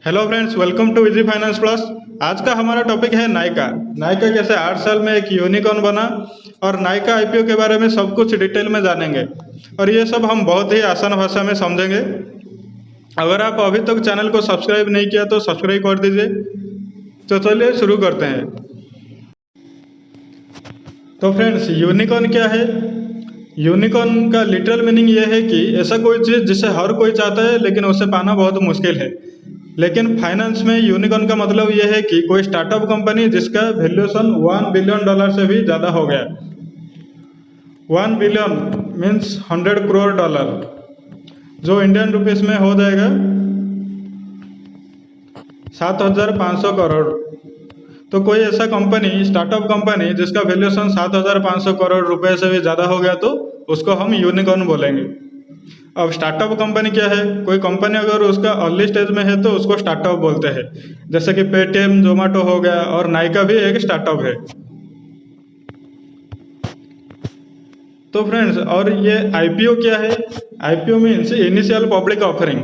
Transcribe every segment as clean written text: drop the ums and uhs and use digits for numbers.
Hello friends, welcome to Easy Finance Plus. आज का हमारा टॉपिक है नायका। नायका कैसे 8 साल में एक यूनिकॉर्न बना और नायका आईपीओ के बारे में सब कुछ डिटेल में जानेंगे और ये सब हम बहुत ही आसान भाषा में समझेंगे। अगर आप अभी तक चैनल को सब्सक्राइब नहीं किया तो सब्सक्राइब कर दीजिए। तो चलिए शुरू करते हैं। तो फ्रेंड्स, यूनिकॉर्न क्या है? यूनिकॉर्न का लिटरल मीनिंग ये है कि ऐसा कोई चीज़ जिसे हर कोई चाहता है लेकिन उसे पाना बहुत मुश्किल है। लेकिन फाइनेंस में यूनिकॉर्न का मतलब यह है कि कोई स्टार्टअप कंपनी जिसका वैल्यूएशन $1 बिलियन से भी ज़्यादा हो गया। 1 बिलियन मीन्स 100 करोड़ डॉलर, जो इंडियन रुपीस में हो जाएगा 7,500 करोड़। तो कोई ऐसा कंपनी, स्टार्टअप कंपनी जिसका वैल्यूएशन 7,500 करोड़ रुपए से भी ज़्यादा हो गया तो उसको हम यूनिकॉर्न बोलेंगे। अब स्टार्टअप कंपनी क्या है? कोई कंपनी अगर उसका अर्ली स्टेज में है तो उसको स्टार्टअप बोलते हैं। जैसे कि पेटीएम, जोमेटो हो गया और नायका भी एक स्टार्टअप है। तो फ्रेंड्स, और ये आईपीओ क्या है? IPO means initial public offering.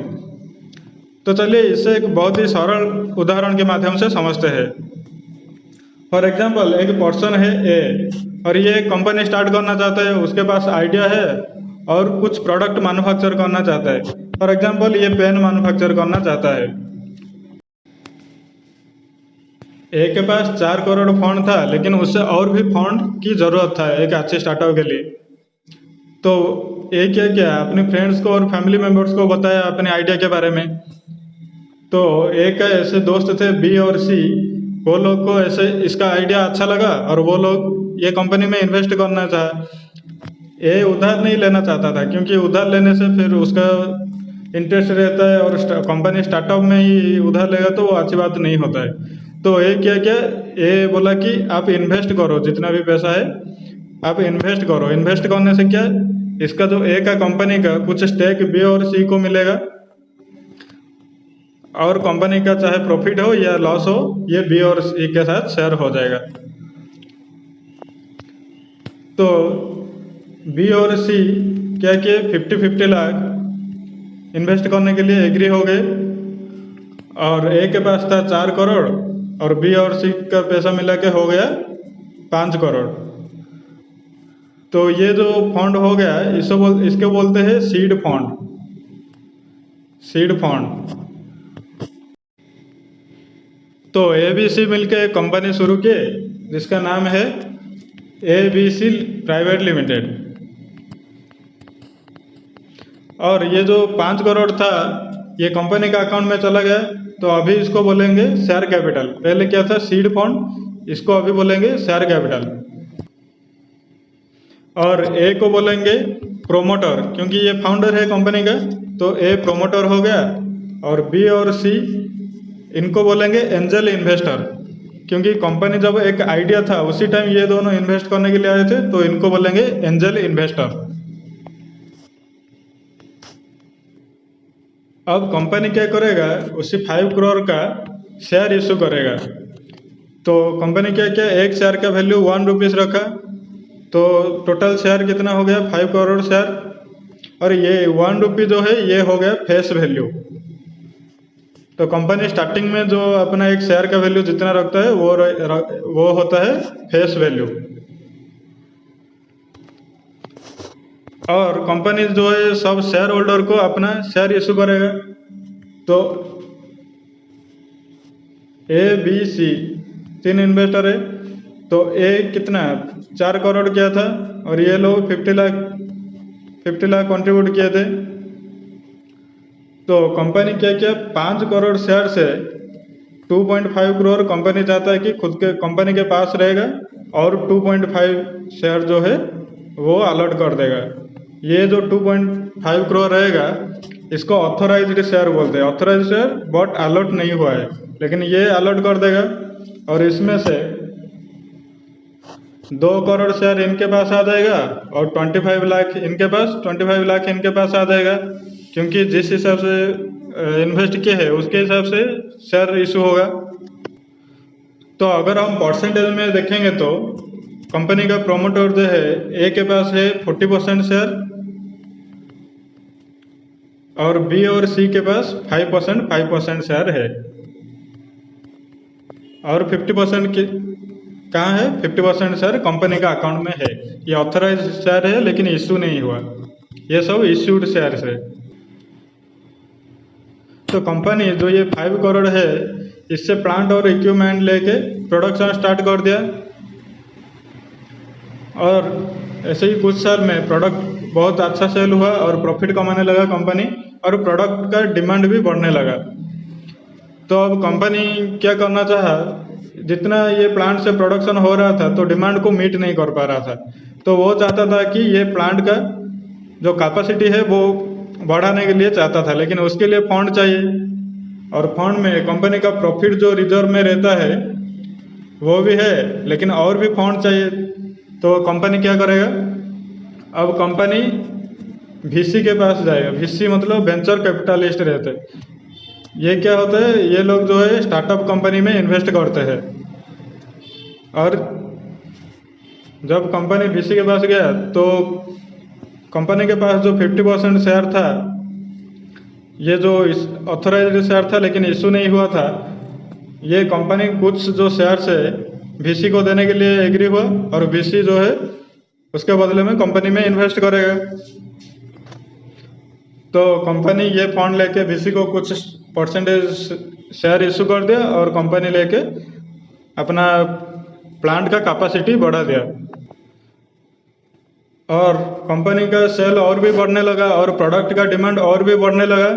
तो चलिए इसे एक बहुत ही सरल उदाहरण के माध्यम से समझते हैं। फॉर एग्जाम्पल, एक पर्सन है ए और ये कंपनी स्टार्ट करना चाहता है। उसके पास आइडिया है और कुछ प्रोडक्ट मैन्युफैक्चर करना चाहता है। फॉर एग्जाम्पल, ये पेन मैन्युफैक्चर करना चाहता है। ए के पास 4 करोड़ फंड था लेकिन उससे और भी फंड की ज़रूरत था एक अच्छे स्टार्टअप के लिए। तो ए क्या किया, अपने फ्रेंड्स को और फैमिली मेम्बर्स को बताया अपने आइडिया के बारे में। तो ए का ऐसे दोस्त थे बी और सी, वो लोग को ऐसे इसका आइडिया अच्छा लगा और वो लोग ये कंपनी में इन्वेस्ट करना चाहा। ए उधार नहीं लेना चाहता था क्योंकि उधार लेने से फिर उसका इंटरेस्ट रहता है और कंपनी स्टार्टअप में ही उधार लेगा तो वो अच्छी बात नहीं होता है। तो ए क्या क्या, ए बोला कि आप इन्वेस्ट करो, जितना भी पैसा है आप इन्वेस्ट करो। इन्वेस्ट करने से क्या, इसका जो ए का कंपनी का कुछ स्टेक बी और सी को मिलेगा और कंपनी का चाहे प्रॉफिट हो या लॉस हो, ये बी और सी के साथ शेयर हो जाएगा। तो बी और सी क्या किए, 50-50 लाख इन्वेस्ट करने के लिए एग्री हो गए। और ए के पास था 4 करोड़ और बी और सी का पैसा मिला के हो गया 5 करोड़। तो ये जो फंड हो गया इसके बोलते हैं सीड फंड। Seed fund. तो ए बी सी मिलकर एक कंपनी शुरू किए जिसका नाम है ABC प्राइवेट लिमिटेड। और ये जो 5 करोड़ था ये कंपनी का अकाउंट में चला गया। तो अभी इसको बोलेंगे शेयर कैपिटल। पहले क्या था, सीड फंड, इसको अभी बोलेंगे शेयर कैपिटल। और ए को बोलेंगे प्रोमोटर, क्योंकि ये फाउंडर है कंपनी का, तो ए प्रोमोटर हो गया। और बी और सी इनको बोलेंगे एंजल इन्वेस्टर, क्योंकि कंपनी जब एक आइडिया था उसी टाइम ये दोनों इन्वेस्ट करने के लिए आए थे, तो इनको बोलेंगे एंजल इन्वेस्टर। अब कंपनी क्या करेगा, उसी 5 करोड़ का शेयर इशू करेगा। तो कंपनी क्या क्या, एक शेयर का वैल्यू 1 रुपीज़ रखा। तो टोटल शेयर कितना हो गया, 5 करोड़ शेयर। और ये 1 रुपी जो है ये हो गया फेस वैल्यू। तो कंपनी स्टार्टिंग में जो अपना एक शेयर का वैल्यू जितना रखता है वो होता है फेस वैल्यू। और कंपनी जो है सब शेयर होल्डर को अपना शेयर इशू करेगा। तो ए बी सी 3 इन्वेस्टर है। तो ए कितना 4 करोड़ किया था और ये लोग 50 लाख कंट्रीब्यूट किए थे। तो कंपनी क्या किया, 5 करोड़ शेयर से 2.5 करोड़ कंपनी चाहता है कि खुद के कंपनी के पास रहेगा और 2.5 शेयर जो है वो अलॉट कर देगा। ये जो 2.5 करोड़ रहेगा इसको ऑथोराइज्ड शेयर बोलते हैं। ऑथोराइज्ड शेयर बट अलॉट नहीं हुआ है, लेकिन ये अलॉट कर देगा। और इसमें से 2 करोड़ शेयर इनके पास आ जाएगा और 25 लाख इनके पास, 25 लाख इनके पास आ जाएगा, क्योंकि जिस हिसाब से इन्वेस्ट किए है उसके हिसाब से शेयर इशू होगा। तो अगर हम परसेंटेज में देखेंगे तो कंपनी का प्रोमोटर जो है ए के पास है 40% शेयर और बी और सी के पास 5% शेयर है। और 50% की कहाँ है, 50% शेयर कंपनी का अकाउंट में है। ये ऑथराइज शेयर है लेकिन इशू नहीं हुआ, ये सब इश्यूड शेयर्स है। तो कंपनी जो ये 5 करोड़ है, इससे प्लांट और इक्विपमेंट लेके प्रोडक्शन स्टार्ट कर दिया, और ऐसे ही कुछ साल में प्रोडक्ट बहुत अच्छा सेल हुआ और प्रॉफिट कमाने लगा कंपनी, और प्रोडक्ट का डिमांड भी बढ़ने लगा। तो अब कंपनी क्या करना चाहा, जितना ये प्लांट से प्रोडक्शन हो रहा था तो डिमांड को मीट नहीं कर पा रहा था, तो वो चाहता था कि ये प्लांट का जो कैपेसिटी है वो बढ़ाने के लिए चाहता था, लेकिन उसके लिए फंड चाहिए, और फंड में कंपनी का प्रॉफिट जो रिजर्व में रहता है वो भी है, लेकिन और भी फंड चाहिए। तो कंपनी क्या करेगा, अब कंपनी वीसी के पास जाएगा। वीसी मतलब वेंचर कैपिटलिस्ट रहते हैं। ये क्या होता है, ये लोग जो है स्टार्टअप कंपनी में इन्वेस्ट करते हैं, और जब कंपनी वीसी के पास गया तो कंपनी के पास जो 50% शेयर था, ये जो ऑथराइज्ड शेयर था लेकिन इशू नहीं हुआ था, ये कंपनी कुछ जो शेयर्स है वीसी को देने के लिए एग्री हुआ, और वीसी जो है उसके बदले में कंपनी में इन्वेस्ट करेगा। तो कंपनी ये फंड लेके वीसी को कुछ परसेंटेज शेयर इशू कर दिया, और कंपनी लेके अपना प्लांट का कैपेसिटी बढ़ा दिया, और कंपनी का सेल और भी बढ़ने लगा और प्रोडक्ट का डिमांड और भी बढ़ने लगा।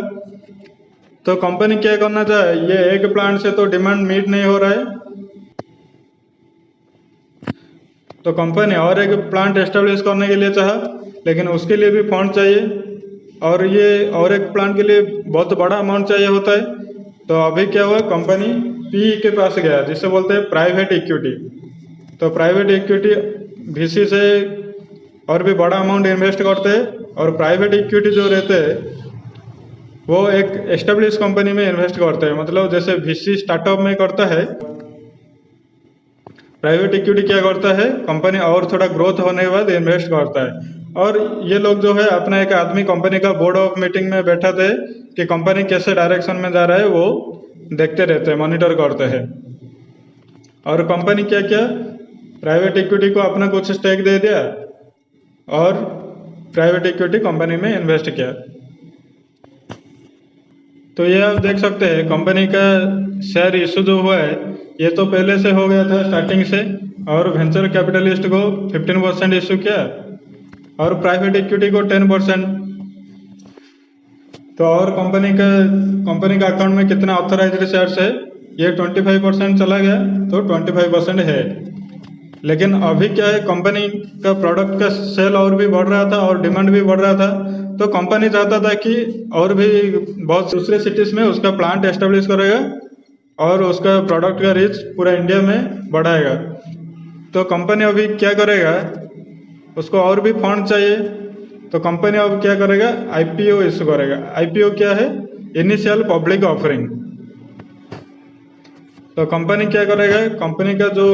तो कंपनी क्या करना चाहे, ये एक प्लांट से तो डिमांड मीट नहीं हो रहा है, तो कंपनी और एक प्लांट एस्टेब्लिश करने के लिए चाहा, लेकिन उसके लिए भी फंड चाहिए, और ये और एक प्लांट के लिए बहुत बड़ा अमाउंट चाहिए होता है। तो अभी क्या हुआ, कंपनी पी के पास गया, जिसे बोलते हैं प्राइवेट इक्विटी। तो प्राइवेट इक्विटी वीसी से और भी बड़ा अमाउंट इन्वेस्ट करते हैं, और प्राइवेट इक्विटी जो रहते हैं वो एक एस्टेब्लिश कंपनी में इन्वेस्ट करते हैं, मतलब जैसे वीसी स्टार्टअप में करता है, प्राइवेट इक्विटी क्या करता है, कंपनी और थोड़ा ग्रोथ होने के बाद इन्वेस्ट करता है। और ये लोग जो है अपना एक आदमी कंपनी का बोर्ड ऑफ मीटिंग में बैठा थे कि कंपनी कैसे डायरेक्शन में जा रहा है, वो देखते रहते हैं, मॉनिटर करते हैं। और कंपनी क्या किया, प्राइवेट इक्विटी को अपना कुछ स्टेक दे दिया, और प्राइवेट इक्विटी कंपनी में इन्वेस्ट किया। तो ये आप देख सकते हैं, कंपनी का शेयर इशू जो हुआ है ये तो पहले से हो गया था स्टार्टिंग से, और वेंचर कैपिटलिस्ट को 15% इशू किया, और प्राइवेट इक्विटी को 10%। तो और कंपनी का अकाउंट में कितना ऑथराइज्ड शेयर्स है, ये 25% चला गया, तो 25% है। लेकिन अभी क्या है, कंपनी का प्रोडक्ट का सेल और भी बढ़ रहा था और डिमांड भी बढ़ रहा था, तो कंपनी चाहता था कि और भी बहुत दूसरे सिटीज में उसका प्लांट एस्टेब्लिश करेगा, और उसका प्रोडक्ट का रीच पूरा इंडिया में बढ़ाएगा। तो कंपनी अभी क्या करेगा, उसको और भी फंड चाहिए, तो कंपनी अब क्या करेगा, आईपीओ इशू करेगा। आईपीओ क्या है, इनिशियल पब्लिक ऑफरिंग। तो कंपनी क्या करेगा, कंपनी का जो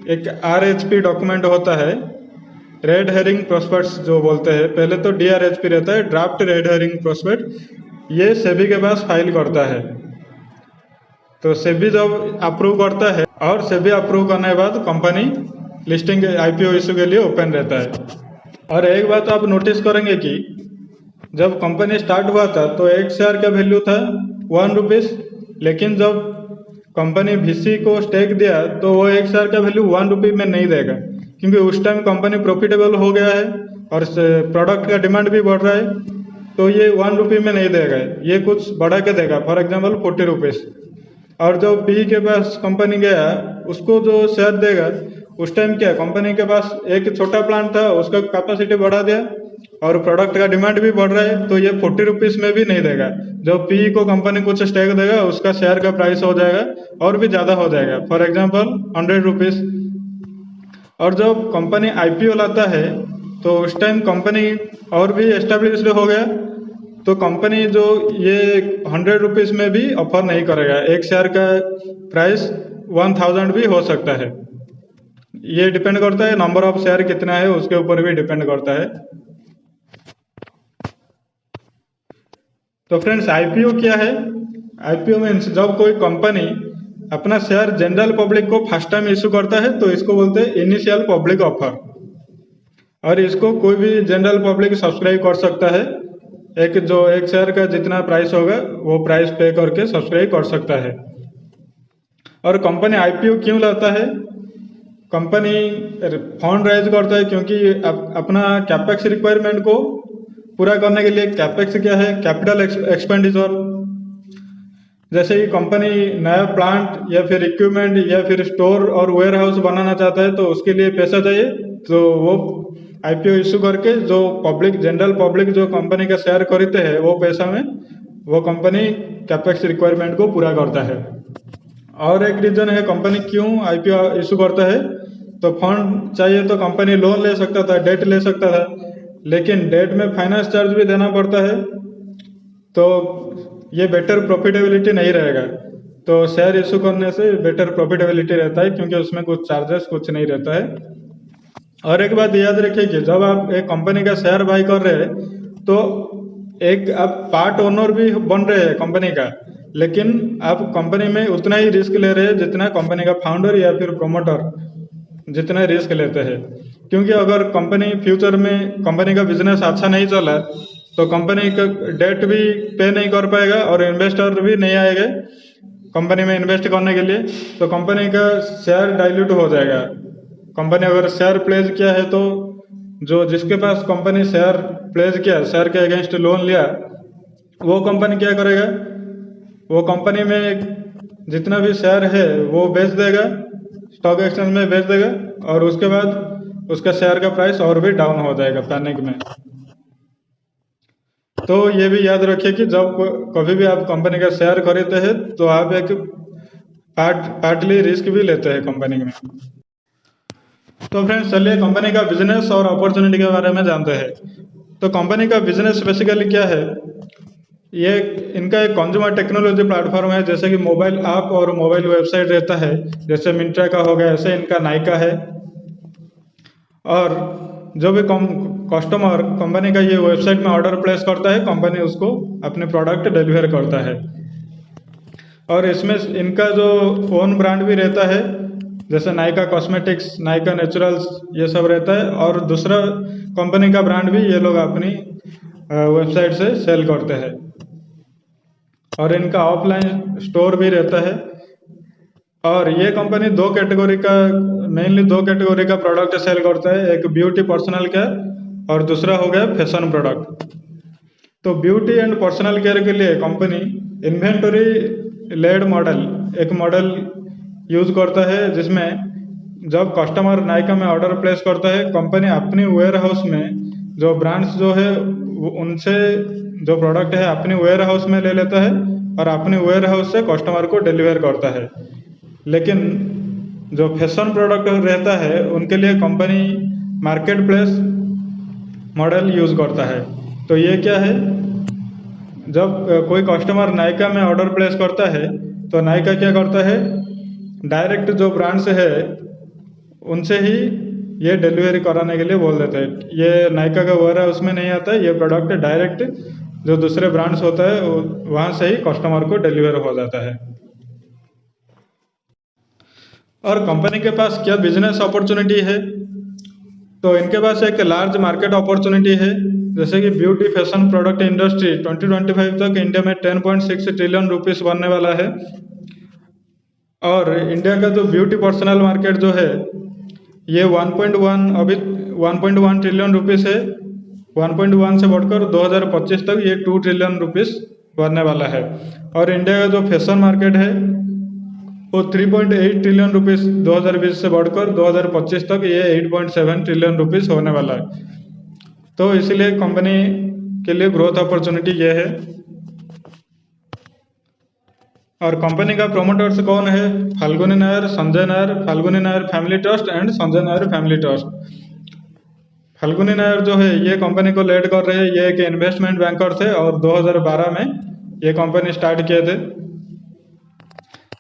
एक आरएचपी डॉक्यूमेंट होता है, रेड हेरिंग प्रोस्पेक्ट्स जो बोलते हैं, पहले तो डीआरएचपी रहता है, ड्राफ्ट रेड हेरिंग प्रोस्पेक्ट, ये सेबी के पास फाइल करता है। तो सेबी जब अप्रूव करता है, और सेबी अप्रूव करने के बाद कंपनी लिस्टिंग आईपीओ इशू के लिए ओपन रहता है। और एक बात आप नोटिस करेंगे कि जब कंपनी स्टार्ट हुआ था तो एक शेयर का वैल्यू था 1 रुपीज़, लेकिन जब कंपनी वीसी को स्टेक दिया तो वो एक शेयर का वैल्यू 1 रुपये में नहीं देगा, क्योंकि उस टाइम कंपनी प्रॉफिटेबल हो गया है और प्रोडक्ट का डिमांड भी बढ़ रहा है, तो ये 1 रुपये में नहीं देगा, ये कुछ बढ़ा के देगा, फॉर एग्जाम्पल 40 रुपीज़। और जो पी के पास कंपनी गया, उसको जो शेयर देगा, उस टाइम क्या कंपनी के पास एक छोटा प्लांट था, उसका कैपेसिटी बढ़ा दिया और प्रोडक्ट का डिमांड भी बढ़ रहा है, तो ये 40 रुपीज़ में भी नहीं देगा। जब पी को कंपनी कुछ स्टेक देगा, उसका शेयर का प्राइस हो जाएगा और भी ज़्यादा हो जाएगा, फॉर एग्जाम्पल 100 रुपीज़। और जब कंपनी आईपीओ लाता है तो उस टाइम कंपनी और भी एस्टेब्लिश्ड हो गया, तो कंपनी जो ये 100 रुपीज़ में भी ऑफर नहीं करेगा, एक शेयर का प्राइस 1000 भी हो सकता है। ये डिपेंड करता है, नंबर ऑफ शेयर कितना है उसके ऊपर भी डिपेंड करता है। तो फ्रेंड्स, आईपीओ क्या है? आईपीओ मीन्स जब कोई कंपनी अपना शेयर जनरल पब्लिक को फर्स्ट टाइम इशू करता है तो इसको बोलते हैं इनिशियल पब्लिक ऑफर। और इसको कोई भी जनरल पब्लिक सब्सक्राइब कर सकता है। एक शेयर का जितना प्राइस होगा वो प्राइस पे करके सब्सक्राइब कर सकता है। और कंपनी आईपीओ क्यों लाता है? कंपनी फंड राइज करता है क्योंकि अपना कैपेक्स रिक्वायरमेंट को पूरा करने के लिए। कैपेक्स क्या है? Capital expenditure. जैसे कि कंपनी नया प्लांट या फिर इक्विपमेंट या फिर स्टोर और वेयर हाउस बनाना चाहता है तो उसके लिए पैसा चाहिए, तो वो आईपीओ इशू करके जो जनरल पब्लिक जो कंपनी का शेयर खरीदते हैं वो पैसा में वो कंपनी कैपेक्स रिक्वायरमेंट को पूरा करता है। और एक रीजन है कंपनी क्यों आईपीओ इशू करता है, तो फंड चाहिए तो कंपनी लोन ले सकता था, डेट ले सकता था, लेकिन डेट में फाइनेंस चार्ज भी देना पड़ता है तो ये बेटर प्रॉफिटेबिलिटी नहीं रहेगा। तो शेयर इशू करने से बेटर प्रॉफिटेबिलिटी रहता है क्योंकि उसमें कुछ चार्जेस कुछ नहीं रहता है। और एक बात याद रखिए कि जब आप एक कंपनी का शेयर बाई कर रहे हैं तो एक आप पार्ट ओनर भी बन रहे हैं कंपनी का, लेकिन आप कंपनी में उतना ही रिस्क ले रहे हैं जितना कंपनी का फाउंडर या फिर प्रोमोटर जितना रिस्क लेते हैं। क्योंकि अगर कंपनी फ्यूचर में कंपनी का बिजनेस अच्छा नहीं चला तो कंपनी का डेट भी पे नहीं कर पाएगा और इन्वेस्टर भी नहीं आएंगे कंपनी में इन्वेस्ट करने के लिए, तो कंपनी का शेयर डाइल्यूट हो जाएगा। कंपनी अगर शेयर प्लेज किया है तो जो जिसके पास कंपनी शेयर प्लेज किया, शेयर के अगेंस्ट लोन लिया, वो कंपनी क्या करेगा, वो कंपनी में जितना भी शेयर है वो बेच देगा, स्टॉक एक्सचेंज में बेच देगा और उसके बाद उसका शेयर का प्राइस और भी डाउन हो जाएगा पैनिक में। तो ये भी याद रखिए कि जब कभी भी आप कंपनी का शेयर खरीदते हैं तो आप एक पार्टली रिस्क भी लेते हैं कंपनी में। तो फ्रेंड्स चलिए कंपनी का बिजनेस और अपॉर्चुनिटी के बारे में जानते हैं। तो कंपनी का बिजनेस बेसिकली क्या है? ये इनका एक कंज्यूमर टेक्नोलॉजी प्लेटफॉर्म है, जैसे कि मोबाइल ऐप और मोबाइल वेबसाइट रहता है, जैसे मिंत्रा का हो गया, ऐसे इनका नायका है। और जो भी कस्टमर कंपनी का ये वेबसाइट में ऑर्डर प्लेस करता है, कंपनी उसको अपने प्रोडक्ट डिलीवर करता है। और इसमें इनका जो ओन ब्रांड भी रहता है, जैसे नायका कॉस्मेटिक्स, नायका नेचुरल्स, ये सब रहता है। और दूसरा कंपनी का ब्रांड भी ये लोग अपनी वेबसाइट से सेल करते हैं। और इनका ऑफलाइन स्टोर भी रहता है। और ये कंपनी मेनली दो कैटेगरी का प्रोडक्ट सेल करता है, एक ब्यूटी पर्सनल केयर और दूसरा हो गया फैशन प्रोडक्ट। तो ब्यूटी एंड पर्सनल केयर के लिए कंपनी इन्वेंटरी लेड एक मॉडल यूज करता है, जिसमें जब कस्टमर नायका में ऑर्डर प्लेस करता है, कंपनी अपनी वेयर हाउस में जो ब्रांड्स जो है उनसे जो प्रोडक्ट है अपनी वेयर हाउस में ले लेता है और अपनी वेयर हाउस से कस्टमर को डिलीवर करता है। लेकिन जो फैशन प्रोडक्ट रहता है उनके लिए company market place model use करता है। तो ये क्या है, जब कोई कस्टमर नायका में ऑर्डर प्लेस करता है तो नायका क्या करता है, डायरेक्ट जो ब्रांड्स है उनसे ही ये डिलीवरी कराने के लिए बोल देते हैं। ये नायका का वेयर हाउस में नहीं आता है, ये प्रोडक्ट डायरेक्ट जो दूसरे ब्रांड्स होता है वहाँ से ही कस्टमर को डिलीवर हो जाता है। और कंपनी के पास क्या बिजनेस अपॉर्चुनिटी है, तो इनके पास एक लार्ज मार्केट अपॉर्चुनिटी है। जैसे कि ब्यूटी फैशन प्रोडक्ट इंडस्ट्री 2025 तक इंडिया में 10.6 ट्रिलियन रुपीस बनने वाला है। और इंडिया का जो ब्यूटी पर्सनल मार्केट जो है ये 1.1 ट्रिलियन रुपीस है। 1.1 से बढ़कर 2025 तक ये 2 ट्रिलियन रुपीस बनने वाला है। और इंडिया का जो फैशन मार्केट है वो 3.8 ट्रिलियन रुपीस 2020 से बढ़कर 2025 तक ये 8.7 ट्रिलियन रुपीस होने वाला है। तो इसीलिए कंपनी के लिए ग्रोथ अपॉर्चुनिटी ये है। और कंपनी का प्रोमोटर्स कौन है? Falguni Nair, Sanjay Nair, Falguni Nair family trust and Sanjay Nair family trust. Falguni Nair जो है ये कंपनी को लीड कर रहे हैं। ये एक इन्वेस्टमेंट बैंकर थे और 2012 में ये कंपनी स्टार्ट किए थे।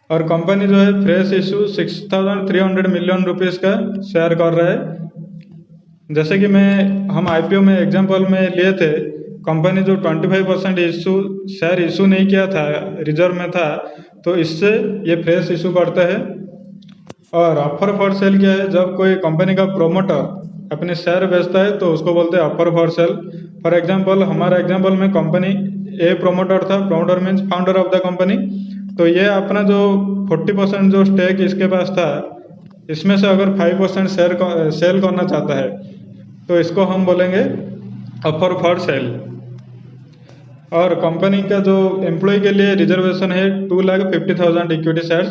और कंपनी जो है फ्रेश इशू 6,300 मिलियन रुपीस का शेयर कर रहा है। जैसे कि हम आईपीओ में एग्जांपल में लिए थे, कंपनी जो 25% शेयर इशू नहीं किया था, रिजर्व में था, तो इससे ये फ्रेश इशू करता है। और ऑफर फॉर सेल क्या है, जब कोई कंपनी का प्रोमोटर अपने शेयर बेचता है तो उसको बोलते हैं offer for sale. For example हमारा एग्जांपल में कंपनी ए प्रोमोटर था, promoter means founder of the company. तो ये अपना जो 40% जो स्टेक इसके पास था, इसमें से अगर 5% शेयर सेल करना चाहता है तो इसको हम बोलेंगे ऑफर फॉर सेल। और कंपनी का जो एम्प्लॉय के लिए रिजर्वेशन है 2,50,000 इक्विटी शेयर्स,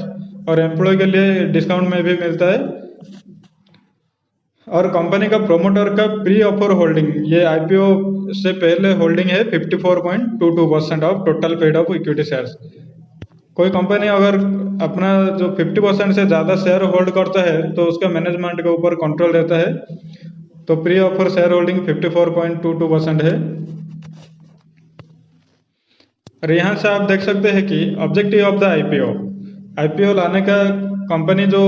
और एम्प्लॉय के लिए डिस्काउंट में भी मिलता है। और कंपनी का प्रोमोटर का प्री ऑफर होल्डिंग, ये आईपीओ से पहले होल्डिंग है 54.22% of total paid of equity shares. कोई कंपनी अगर अपना जो 50% से ज़्यादा शेयर होल्ड करता है तो उसका मैनेजमेंट के ऊपर कंट्रोल रहता है। तो प्री ऑफर शेयर होल्डिंग 54.22% है। और यहाँ से आप देख सकते हैं कि ऑब्जेक्टिव ऑफ द आईपीओ लाने का, कंपनी जो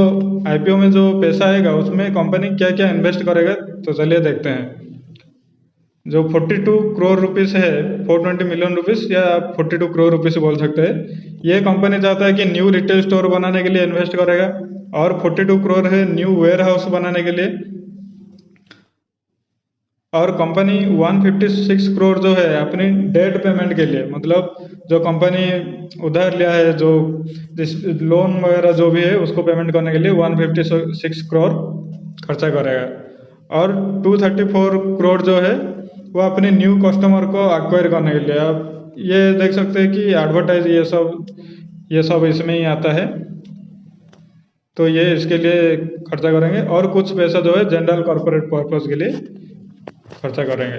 आईपीओ में जो पैसा आएगा उसमें कंपनी क्या क्या इन्वेस्ट करेगा, तो चलिए देखते हैं। जो 42 करोड़ रुपीस है, 420 मिलियन रुपीस या 42 करोड़ रुपीस बोल सकते हैं, ये कंपनी चाहता है कि न्यू रिटेल स्टोर बनाने के लिए इन्वेस्ट करेगा। और 42 करोड़ है न्यू वेयर हाउस बनाने के लिए। और कंपनी 156 करोड़ जो है अपनी डेट पेमेंट के लिए, मतलब जो कंपनी उधार लिया है, जो लोन वगैरह जो भी है उसको पेमेंट करने के लिए 156 करोड़ खर्चा करेगा। और 234 करोड़ जो है वो अपने न्यू कस्टमर को एक्वायर करने के लिए। आप ये देख सकते हैं कि एडवर्टाइज ये सब इसमें ही आता है, तो ये इसके लिए खर्चा करेंगे। और कुछ पैसा जो है जनरल कॉर्पोरेट पर्पस के लिए खर्चा करेंगे।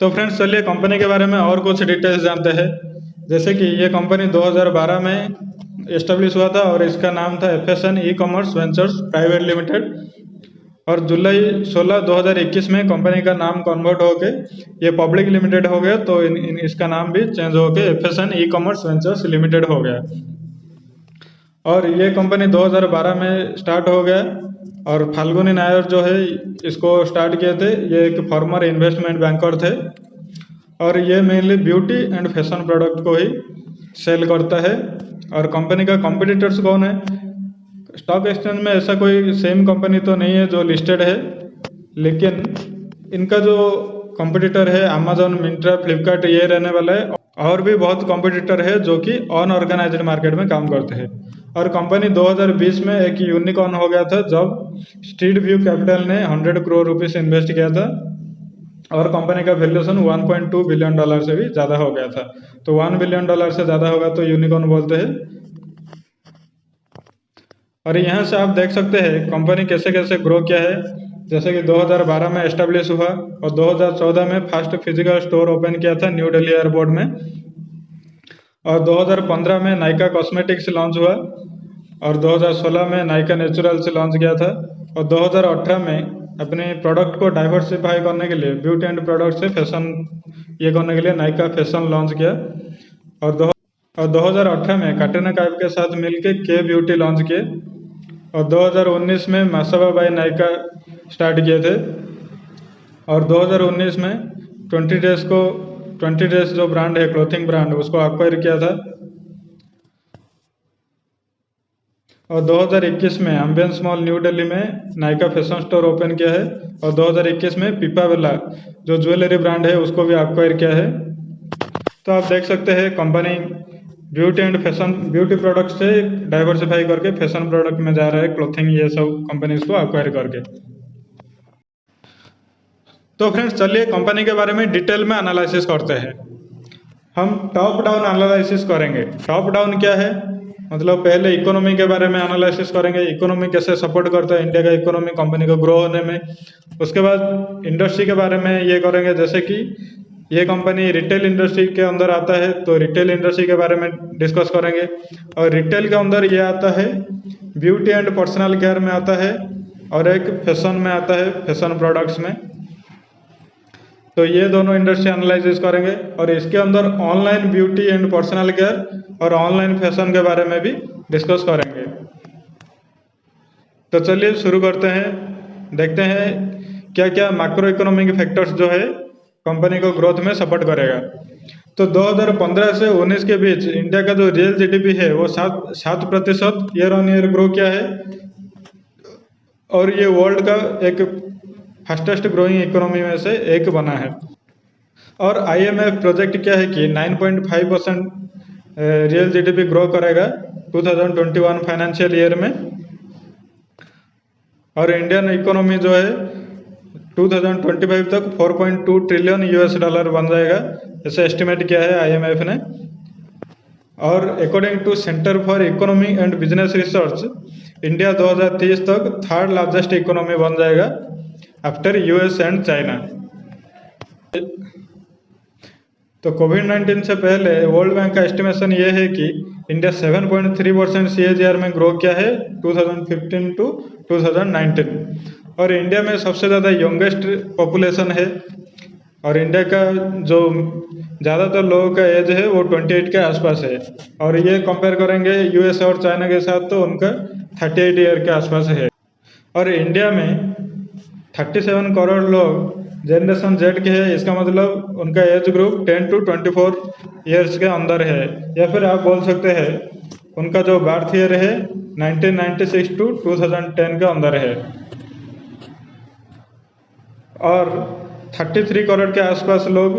तो फ्रेंड्स चलिए कंपनी के बारे में और कुछ डिटेल्स जानते हैं। जैसे कि ये कंपनी 2012 में एस्टेब्लिश हुआ था और इसका नाम था FSN e-commerce ventures private limited. और जुलाई 16 2021 में कंपनी का नाम कन्वर्ट होके ये पब्लिक लिमिटेड हो गया, तो इसका नाम भी चेंज होके FSN ई-कॉमर्स वेंचर्स लिमिटेड हो गया। और ये कंपनी 2012 में स्टार्ट हो गया। और फाल्गुनी नायर जो है इसको स्टार्ट किए थे, ये एक फॉर्मर इन्वेस्टमेंट बैंकर थे। और ये mainly beauty and fashion product को ही सेल करता है। और कंपनी का कॉम्पिटिटर्स कौन है? स्टॉक एक्सचेंज में ऐसा कोई सेम कंपनी तो नहीं है जो लिस्टेड है, लेकिन इनका जो कॉम्पिटिटर है अमेजोन, मिंत्रा, फ्लिपकार्ट, ये रहने वाला है। और भी बहुत कॉम्पिटिटर है जो कि अनऑर्गेनाइज्ड मार्केट में काम करते हैं। और कंपनी 2020 में एक यूनिकॉर्न हो गया था जब स्ट्रीट व्यू कैपिटल ने 100 करोड़ रुपीस इन्वेस्ट किया था। और कंपनी का वैल्यूएशन $1.2 बिलियन से भी ज़्यादा हो गया था। तो $1 बिलियन से ज़्यादा होगा तो यूनिकॉर्न बोलते हैं। और यहाँ से आप देख सकते हैं कंपनी कैसे कैसे ग्रो किया है। जैसे कि 2012 में एस्टेब्लिश हुआ और 2014 में फर्स्ट फिजिकल स्टोर ओपन किया था न्यू दिल्ली एयरपोर्ट में। और 2015 में नायका कॉस्मेटिक्स लॉन्च हुआ। और 2016 में नायका नेचुरल्स लॉन्च किया था। और 2018 में अपने प्रोडक्ट को डाइवर्सिफाई करने के लिए ब्यूटी एंड प्रोडक्ट से फैशन ये करने के लिए नायका फैशन लॉन्च किया। और 2018 में कैटरीना कैफ के साथ मिलकर के ब्यूटी लॉन्च किए। और 2019 में मासाबा बाय नायका स्टार्ट किए थे। और 2019 में 20 डेज जो ब्रांड है, क्लोथिंग ब्रांड, उसको एक्वायर किया था। और 2021 में एम्बियंस मॉल न्यू दिल्ली में नायका फैशन स्टोर ओपन किया है। और 2021 में पिपावेला जो ज्वेलरी ब्रांड है उसको भी एक्वायर किया है। तो आप देख सकते हैं company beauty and fashion, beauty product से डाइवर्सिफाई करके फैशन प्रोडक्ट में जा रहा है, क्लोथिंग ये सब कंपनीज को एक्वायर करके। तो फ्रेंड्स चलिए कंपनी के बारे में डिटेल में एनालिसिस करते हैं। हम टॉप डाउन एनालिसिस करेंगे। टॉप डाउन क्या है, मतलब पहले इकोनॉमी के बारे में एनालिसिस करेंगे, इकोनॉमी कैसे सपोर्ट करता है इंडिया का इकोनॉमी कंपनी को ग्रो होने में। उसके बाद इंडस्ट्री के बारे में ये करेंगे, जैसे कि ये कंपनी रिटेल इंडस्ट्री के अंदर आता है तो रिटेल इंडस्ट्री के बारे में डिस्कस करेंगे। और रिटेल के अंदर ये आता है, ब्यूटी एंड पर्सनल केयर में आता है, और एक फैशन में आता है, फैशन प्रोडक्ट्स में। तो ये दोनों इंडस्ट्री एनालिसिस करेंगे। और इसके अंदर online beauty and personal care और ऑनलाइन फैशन के बारे में भी डिस्कस करेंगे। तो चलिए शुरू करते हैं, देखते हैं क्या क्या मैक्रो इकोनॉमिक फैक्टर्स जो है कंपनी को ग्रोथ में सपोर्ट करेगा। तो 2015 से 19 के बीच इंडिया का जो रियल जीडीपी है वो 7% ईयर ऑन ईयर ग्रो किया है, और ये वर्ल्ड का एक फास्टेस्ट ग्रोइंग इकोनॉमी में से एक बना है। और आईएमएफ प्रोजेक्ट क्या है कि 9.5% रियल जीडीपी ग्रो करेगा 2021 फाइनेंशियल ईयर में, और इंडियन इकोनॉमी जो है 2025 तक 4.2 ट्रिलियन यूएस डॉलर बन जाएगा, ऐसे एस्टिमेट किया है आईएमएफ ने। और according to centre for economy and business research, India 2030 तक थर्ड लार्जेस्ट इकोनॉमी बन जाएगा आफ्टर यूएस एंड चाइना। तो कोविड-19 से पहले वर्ल्ड बैंक का एस्टिमेशन ये है कि इंडिया 7.3% CAGR में ग्रो किया है 2015 टू 2019, और इंडिया में सबसे ज़्यादा यंगेस्ट पॉपुलेशन है, और इंडिया का जो ज़्यादातर लोगों का एज है वो 28 के आसपास है, और ये कंपेयर करेंगे यूएस और चाइना के साथ तो उनका 38 ईयर के आसपास है। और इंडिया में 37 करोड़ लोग जनरेशन जेड के हैं, इसका मतलब उनका एज ग्रुप 10 टू 24 ईयर्स के अंदर है, या फिर आप बोल सकते हैं उनका जो बर्थ ईयर है 1996 टू 2010 के अंदर है। और 33 करोड़ के आसपास लोग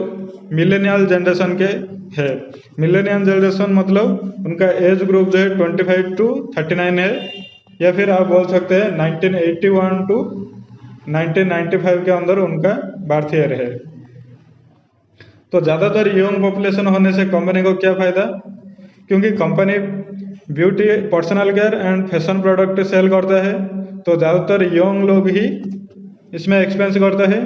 मिलेनियल जनरेशन के हैं। मिलेनियल जनरेशन मतलब उनका एज ग्रुप जो है 25 टू 39 है, या फिर आप बोल सकते हैं 1981 टू 1995 के अंदर उनका बर्थ ईयर है। तो ज़्यादातर यंग पॉपुलेशन होने से कंपनी को क्या फ़ायदा, क्योंकि company beauty, personal care and fashion product sell करता है, तो ज़्यादातर यंग लोग ही इसमें एक्सपेंस करता है।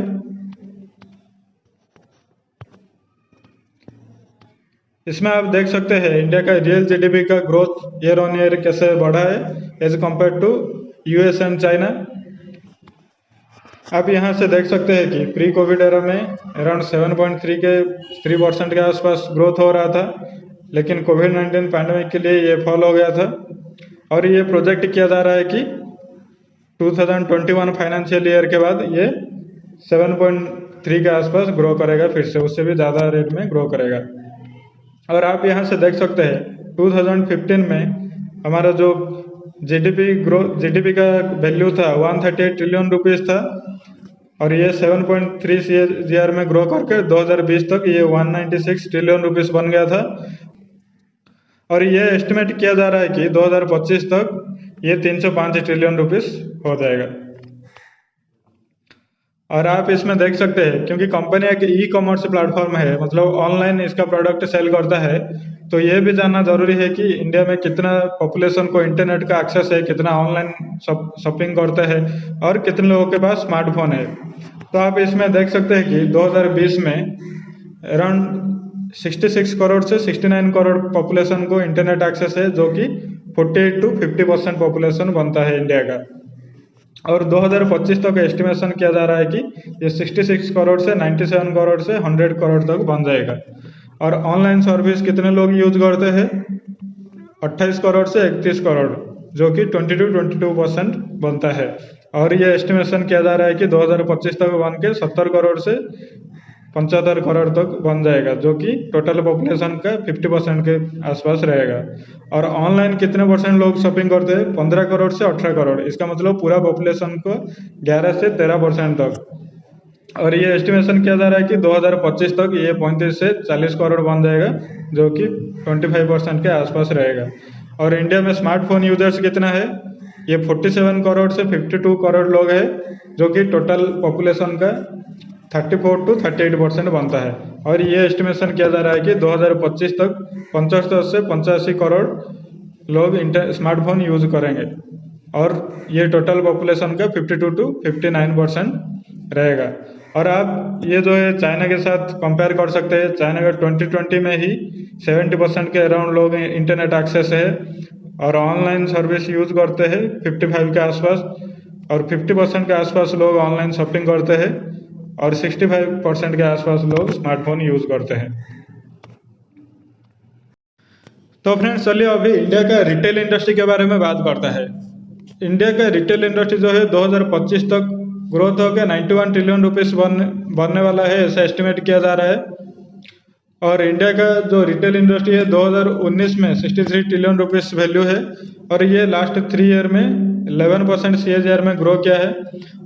इसमें आप देख सकते हैं इंडिया का रियल जीडीपी का ग्रोथ ईयर ऑन ईयर कैसे बढ़ा है as compared to US and China. आप यहाँ से देख सकते हैं कि प्री कोविड एरा में अराउंड 3% के आसपास ग्रोथ हो रहा था, लेकिन कोविड-19 पैंडमिक के लिए ये फॉल हो गया था, और ये प्रोजेक्ट किया जा रहा है कि 2021 फाइनेंशियल ईयर के बाद ये 7.3 के आसपास ग्रो करेगा, फिर से उससे भी ज़्यादा रेट में ग्रो करेगा। और आप यहाँ से देख सकते हैं 2015 में हमारा जो जीडीपी का वैल्यू था 138 ट्रिलियन रुपीस था, और ये 7.3 CAGR में ग्रो करके 2020 तक ये 196 ट्रिलियन रुपीस बन गया था, और ये एस्टिमेट किया जा रहा है कि 2025 तक ये 305 ट्रिलियन रुपीस हो जाएगा। और आप इसमें देख सकते हैं क्योंकि कंपनी एक ई कॉमर्स प्लेटफॉर्म है, मतलब ऑनलाइन इसका प्रोडक्ट सेल करता है, तो ये भी जानना जरूरी है कि इंडिया में कितना पॉपुलेशन को इंटरनेट का एक्सेस है, कितना ऑनलाइन शॉपिंग करता है, और कितने लोगों के पास स्मार्टफोन है। तो आप इसमें देख सकते हैं कि 2020 में अराउंड 66 करोड़ से 69 करोड़ पॉपुलेशन को इंटरनेट एक्सेस है, जो कि 48 टू 50% पॉपुलेशन बनता है इंडिया का। और 2025 तक एस्टिमेशन किया जा रहा है कि ये 66 करोड़ से 97 करोड़ से 100 करोड़ तक बन जाएगा। और ऑनलाइन सर्विस कितने लोग यूज करते हैं, 28 करोड़ से 31 करोड़, जो कि 22% बनता है। और ये एस्टिमेशन किया जा रहा है कि 2025 तक बन के 70 करोड़ से 75 करोड़ तक बन जाएगा, जो कि टोटल पॉपुलेशन का 50% के आसपास रहेगा। और ऑनलाइन कितने परसेंट लोग शॉपिंग करते हैं, 15 करोड़ से 18 करोड़, इसका मतलब पूरा पॉपुलेशन को 11 से 13% तक। और ये एस्टिमेशन किया जा रहा है कि 2025 तक ये 35 से 40 करोड़ बन जाएगा, जो कि 25% के आसपास रहेगा। और इंडिया में स्मार्टफोन यूजर्स कितना है, ये 47 करोड़ से 52 करोड़ लोग हैं, जो कि टोटल पॉपुलेशन का 34 टू 38% बनता है। और ये एस्टिमेशन किया जा रहा है कि 2025 तक 75 से 85 करोड़ लोग स्मार्टफोन यूज करेंगे, और ये टोटल पॉपुलेशन का 52 टू 59% रहेगा। और आप ये जो है चाइना के साथ कंपेयर कर सकते हैं, चाइना का 2020 में ही 70% के अराउंड लोग इंटरनेट एक्सेस है, और ऑनलाइन सर्विस यूज करते हैं 55 के आसपास, और 50% के आसपास लोग ऑनलाइन शॉपिंग करते हैं, और 65% के आसपास लोग स्मार्टफोन यूज करते हैं। तो फ्रेंड्स चलिए अभी इंडिया का रिटेल इंडस्ट्री के बारे में बात करता है। इंडिया का रिटेल इंडस्ट्री जो है 2025 तक ग्रोथ होकर 91 ट्रिलियन रुपीस बनने वाला है, ऐसा एस्टिमेट किया जा रहा है। और इंडिया का जो रिटेल इंडस्ट्री है 2019 में 63 ट्रिलियन रुपीस वैल्यू है, और ये लास्ट 3 ईयर में 11% CAGR में ग्रो किया है।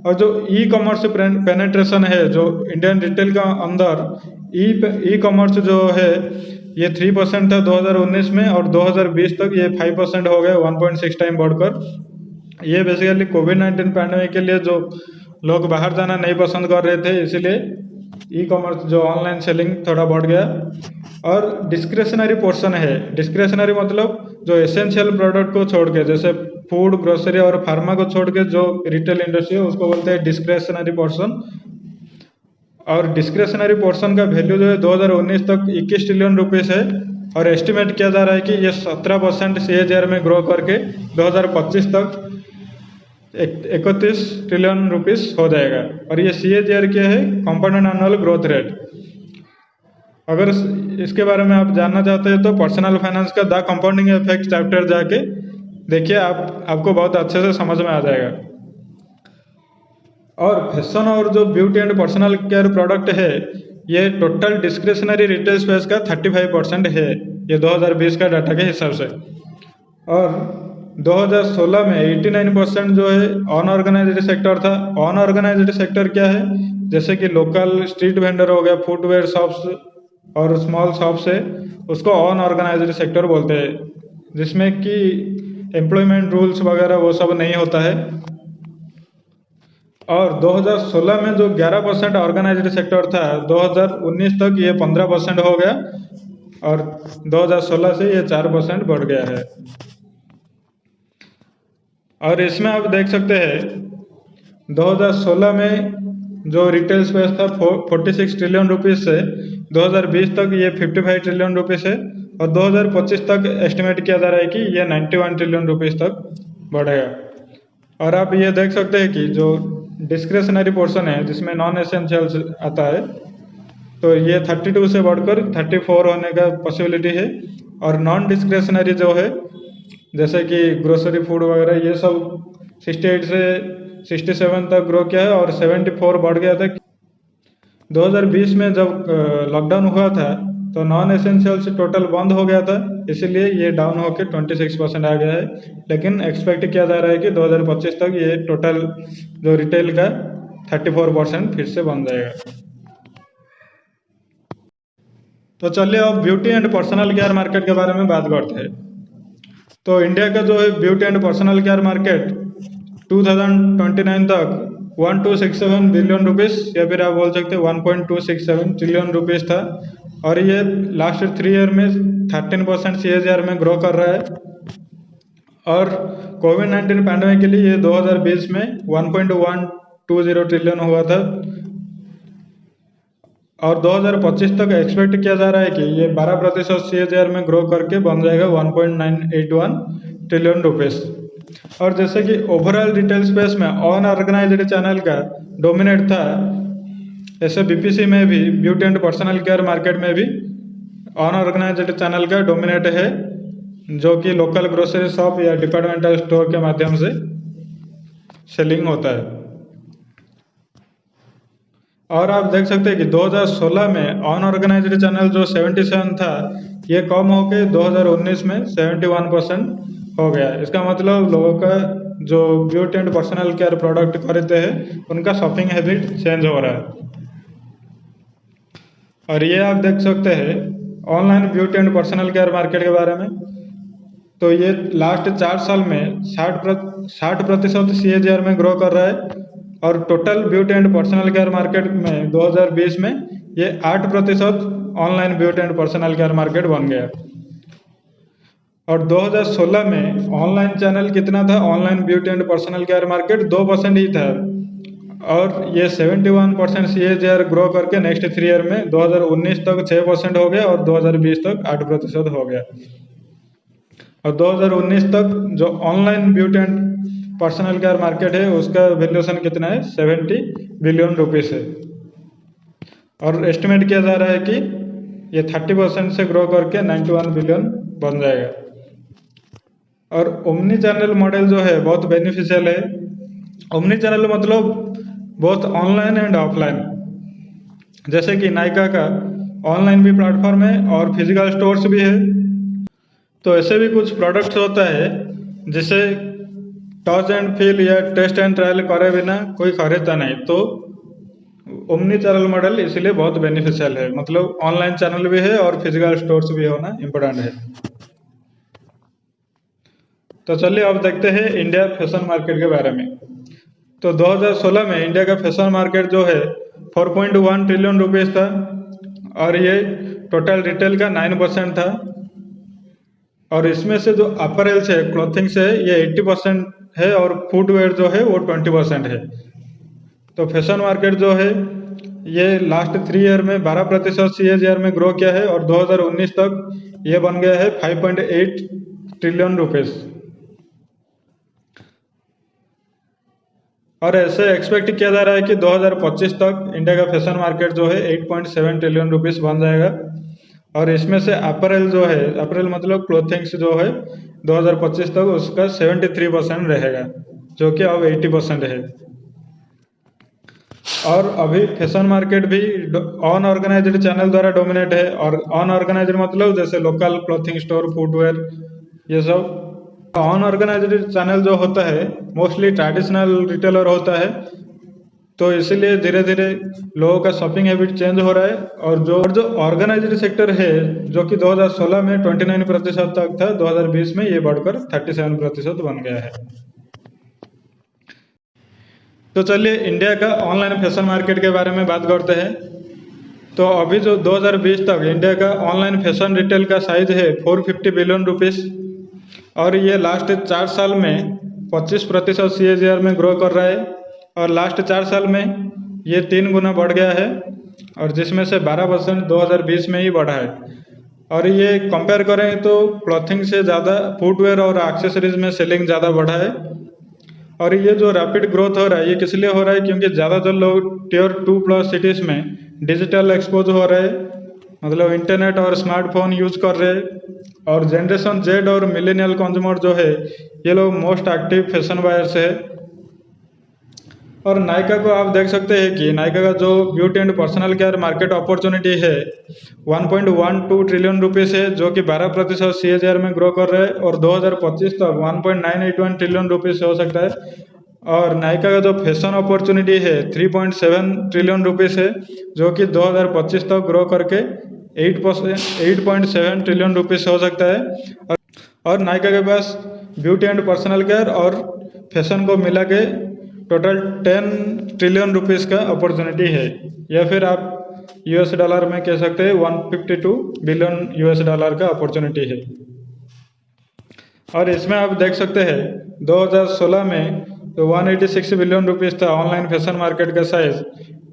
और जो ई कॉमर्स पेनेट्रेशन है जो इंडियन रिटेल का अंदर, ई कॉमर्स जो है ये 3% था 2019 में, और 2020 तक ये 5% हो गया, 1.6 टाइम बढ़कर। ये बेसिकली कोविड-19 पैंडेमिक के लिए जो लोग बाहर जाना नहीं पसंद कर रहे थे, इसीलिए ई कॉमर्स जो ऑनलाइन सेलिंग थोड़ा बढ़ गया। और डिस्क्रिशनरी पोर्शन है, डिस्क्रिशनरी मतलब जो एसेंशियल प्रोडक्ट को छोड़ के, जैसे फूड, ग्रोसरी और फार्मा को छोड़ के जो रिटेल इंडस्ट्री है उसको बोलते हैं डिस्क्रिशनरी पोर्शन। और डिस्क्रिशनरी पोर्शन का वैल्यू जो है 2019 तक 21 ट्रिलियन रुपीस है, और एस्टिमेट किया जा रहा है कि ये 17% CAGR में ग्रो करके 2025 तक 31 ट्रिलियन रुपीस हो जाएगा। और ये CAGR क्या है? Compound annual growth rate. अगर इसके बारे में आप जानना चाहते हैं तो पर्सनल फाइनेंस का द कंपाउंडिंग इफेक्ट चैप्टर जाके देखिए, आपको बहुत अच्छे से समझ में आ जाएगा। और फैशन और जो beauty and personal care product है, ये टोटल डिस्क्रिशनरी रिटेल स्पेस का 35% है, ये 2020 का डाटा के हिसाब से। और 2016 में 89% जो है अनऑर्गेनाइज्ड सेक्टर था। अनऑर्गेनाइज्ड सेक्टर क्या है? जैसे कि लोकल स्ट्रीट वेंडर हो गया, फुटवेयर शॉप्स और स्मॉल शॉप्स है, उसको अनऑर्गेनाइज्ड सेक्टर बोलते हैं, जिसमें कि एम्प्लॉयमेंट रूल्स वगैरह वो सब नहीं होता है। और 2016 में जो 11% ऑर्गेनाइज्ड सेक्टर था, 2019 तक ये 15% हो गया, और 2016 से ये 4% बढ़ गया है। और इसमें आप देख सकते हैं 2016 में जो रिटेल स्पेस था 46 ट्रिलियन रुपीस से 2020 तक ये 55 ट्रिलियन रुपीस है, और 2025 तक एस्टिमेट किया जा रहा है कि ये 91 ट्रिलियन रुपीस तक बढ़ेगा। और आप ये देख सकते हैं कि जो डिस्क्रिशनरी पोर्शन है जिसमें नॉन एसेंशियल्स आता है, तो ये 32 से बढ़कर 34 होने का पॉसिबिलिटी है। और नॉन डिस्क्रिशनरी जो है, जैसे कि ग्रोसरी, फूड वगैरह, ये सब 68 से 67 तक ग्रो किया है, और 74 बढ़ गया था। 2020 में जब लॉकडाउन हुआ था तो नॉन एसेंशियल्स टोटल बंद हो गया था, इसीलिए ये डाउन होकर 26% आ गया है। लेकिन एक्सपेक्ट किया जा रहा है कि 2025 तक ये टोटल जो रिटेल का 34% फिर से बन जाएगा। तो चलिए अब beauty and personal care market के बारे में बात करते हैं। तो इंडिया का जो है beauty and personal care market 2029 तक 1267 बिलियन रुपीस, या फिर आप बोल सकते हैं 1.267 ट्रिलियन रुपीस था, और ये लास्ट 3 ईयर में 13% CAGR में ग्रो कर रहा है। और कोविड-19 पैंडेमिक के लिए ये 2020 में 1.120 ट्रिलियन हुआ था, और 2025 तक एक्सपेक्ट किया जा रहा है कि ये 12% CAGR में ग्रो करके बन जाएगा 1.981 ट्रिलियन रुपीस। और जैसे कि ओवरऑल रिटेल स्पेस में अनऑर्गेनाइज्ड चैनल का डोमिनेट था, ऐसे BPC में भी, beauty and personal care market में भी अनऑर्गेनाइज्ड चैनल का डोमिनेट है, जो कि लोकल ग्रोसरी शॉप या डिपार्टमेंटल स्टोर के माध्यम से सेलिंग होता है। और आप देख सकते हैं कि 2016 में अनऑर्गेनाइज्ड चैनल जो 77 था, ये कम होकर 2019 में 71% हो गया। इसका मतलब लोगों का जो beauty and personal care product खरीदते हैं उनका शॉपिंग हैबिट चेंज हो रहा है। और ये आप देख सकते हैं online beauty and personal care market के बारे में। तो ये लास्ट 4 साल में 60% CAGR में ग्रो कर रहा है, और total beauty and personal care market में 2020 में ये 8% online beauty and personal care market बन गया। और 2016 में ऑनलाइन चैनल कितना था? Online beauty and personal care market 2% ही था, और ये 71% CAGR ग्रो करके नेक्स्ट 3 ईयर में 2019 तक 6% हो गया, और 2020 तक 8% हो गया। और 2019 तक जो online beauty and personal care market है उसका वैल्यूएशन कितना है? 70 बिलियन रुपीस है। और एस्टिमेट किया जा रहा है कि ये 30% से ग्रो करके 91 बिलियन बन जाएगा। और ओमनी चैनल मॉडल जो है बहुत बेनिफिशियल है। ओमनी चैनल मतलब बोथ ऑनलाइन एंड ऑफलाइन। जैसे कि नायका का ऑनलाइन भी प्लेटफॉर्म है और फिजिकल स्टोर्स भी है। तो ऐसे भी कुछ प्रोडक्ट्स होता है जिसे टच एंड फील या टेस्ट एंड ट्रायल करे बिना कोई खरीदता नहीं। तो ओमनी चैनल मॉडल इसीलिए बहुत बेनिफिशियल है, मतलब ऑनलाइन चैनल भी है और फिजिकल स्टोर्स भी होना इम्पोर्टेंट है। तो चलिए अब देखते हैं इंडिया फैशन मार्केट के बारे में। तो 2016 में इंडिया का फैशन मार्केट जो है 4.1 ट्रिलियन रुपीस था और ये टोटल रिटेल का 9% था। और इसमें से जो अपरेल्स है, क्लॉथिंग्स है, ये 80% है और फुटवेयर जो है वो 20% है। तो फैशन मार्केट जो है ये लास्ट 3 ईयर में 12% CAGR में ग्रो किया है और 2019 तक ये बन गया है 5.8 ट्रिलियन रुपीस। और ऐसे एक्सपेक्ट किया जा रहा है कि 2025 तक इंडिया का फैशन मार्केट जो है 8.7 ट्रिलियन रुपीस बन जाएगा। और इसमें से अपरेल जो है, अपरेल मतलब क्लोथिंग्स जो है 2025 तक उसका 73% रहेगा, जो कि अब 80% है। और अभी फैशन मार्केट भी अनऑर्गेनाइज्ड चैनल द्वारा डोमिनेट है। और अनऑर्गेनाइज्ड मतलब जैसे लोकल क्लोथिंग स्टोर, फुटवेयर, ये सब। अनऑर्गेनाइज्ड चैनल जो होता है मोस्टली ट्रेडिशनल रिटेलर होता है। तो इसीलिए धीरे धीरे लोगों का शॉपिंग हैबिट चेंज हो रहा है। और जो ऑर्गेनाइज्ड सेक्टर है जो कि 2016 में 29% तक था, 2020 में ये बढ़कर 37% बन गया है। तो चलिए इंडिया का ऑनलाइन फैशन मार्केट के बारे में बात करते हैं। तो अभी जो 2020 तक इंडिया का ऑनलाइन फैशन रिटेल का साइज है 450 बिलियन रुपीस और ये लास्ट 4 साल में 25% CAGR में ग्रो कर रहा है। और लास्ट 4 साल में ये 3 गुना बढ़ गया है और जिसमें से 12% 2020 में ही बढ़ा है। और ये कंपेयर करें तो क्लॉथिंग से ज़्यादा फुटवेयर और एक्सेसरीज में सेलिंग ज़्यादा बढ़ा है। और ये जो रैपिड ग्रोथ हो रहा है ये किस लिए हो रहा है, क्योंकि ज़्यादातर लोग Tier 2+ सिटीज़ में डिजिटल एक्सपोज हो रहे हैं, मतलब इंटरनेट और स्मार्टफोन यूज़ कर रहे हैं। और जनरेशन Z और मिलेनियल कंज्यूमर जो है ये लोग मोस्ट एक्टिव फैशन बायर्स है। और नायका को आप देख सकते हैं कि नायका का जो beauty and personal care market opportunity है 1.12 ट्रिलियन रुपीस है, जो कि 12% CAGR में ग्रो कर रहा है और 2025 तक 1.981 ट्रिलियन रुपीस हो सकता है। और नायका का जो फैशन अपॉर्चुनिटी है 3.7 ट्रिलियन रुपीस है, जो कि 2025 तक ग्रो करके 8.7 ट्रिलियन रुपीस हो सकता है। और नायका के पास ब्यूटी एंड पर्सनल केयर और फैशन को मिला के टोटल 10 ट्रिलियन रुपीस का अपॉर्चुनिटी है, या फिर आप $, में कह सकते हैं 152 बिलियन $, का अपॉर्चुनिटी है। और इसमें आप देख सकते हैं 2016 में तो 186 बिलियन रुपीस था ऑनलाइन फैशन मार्केट का साइज।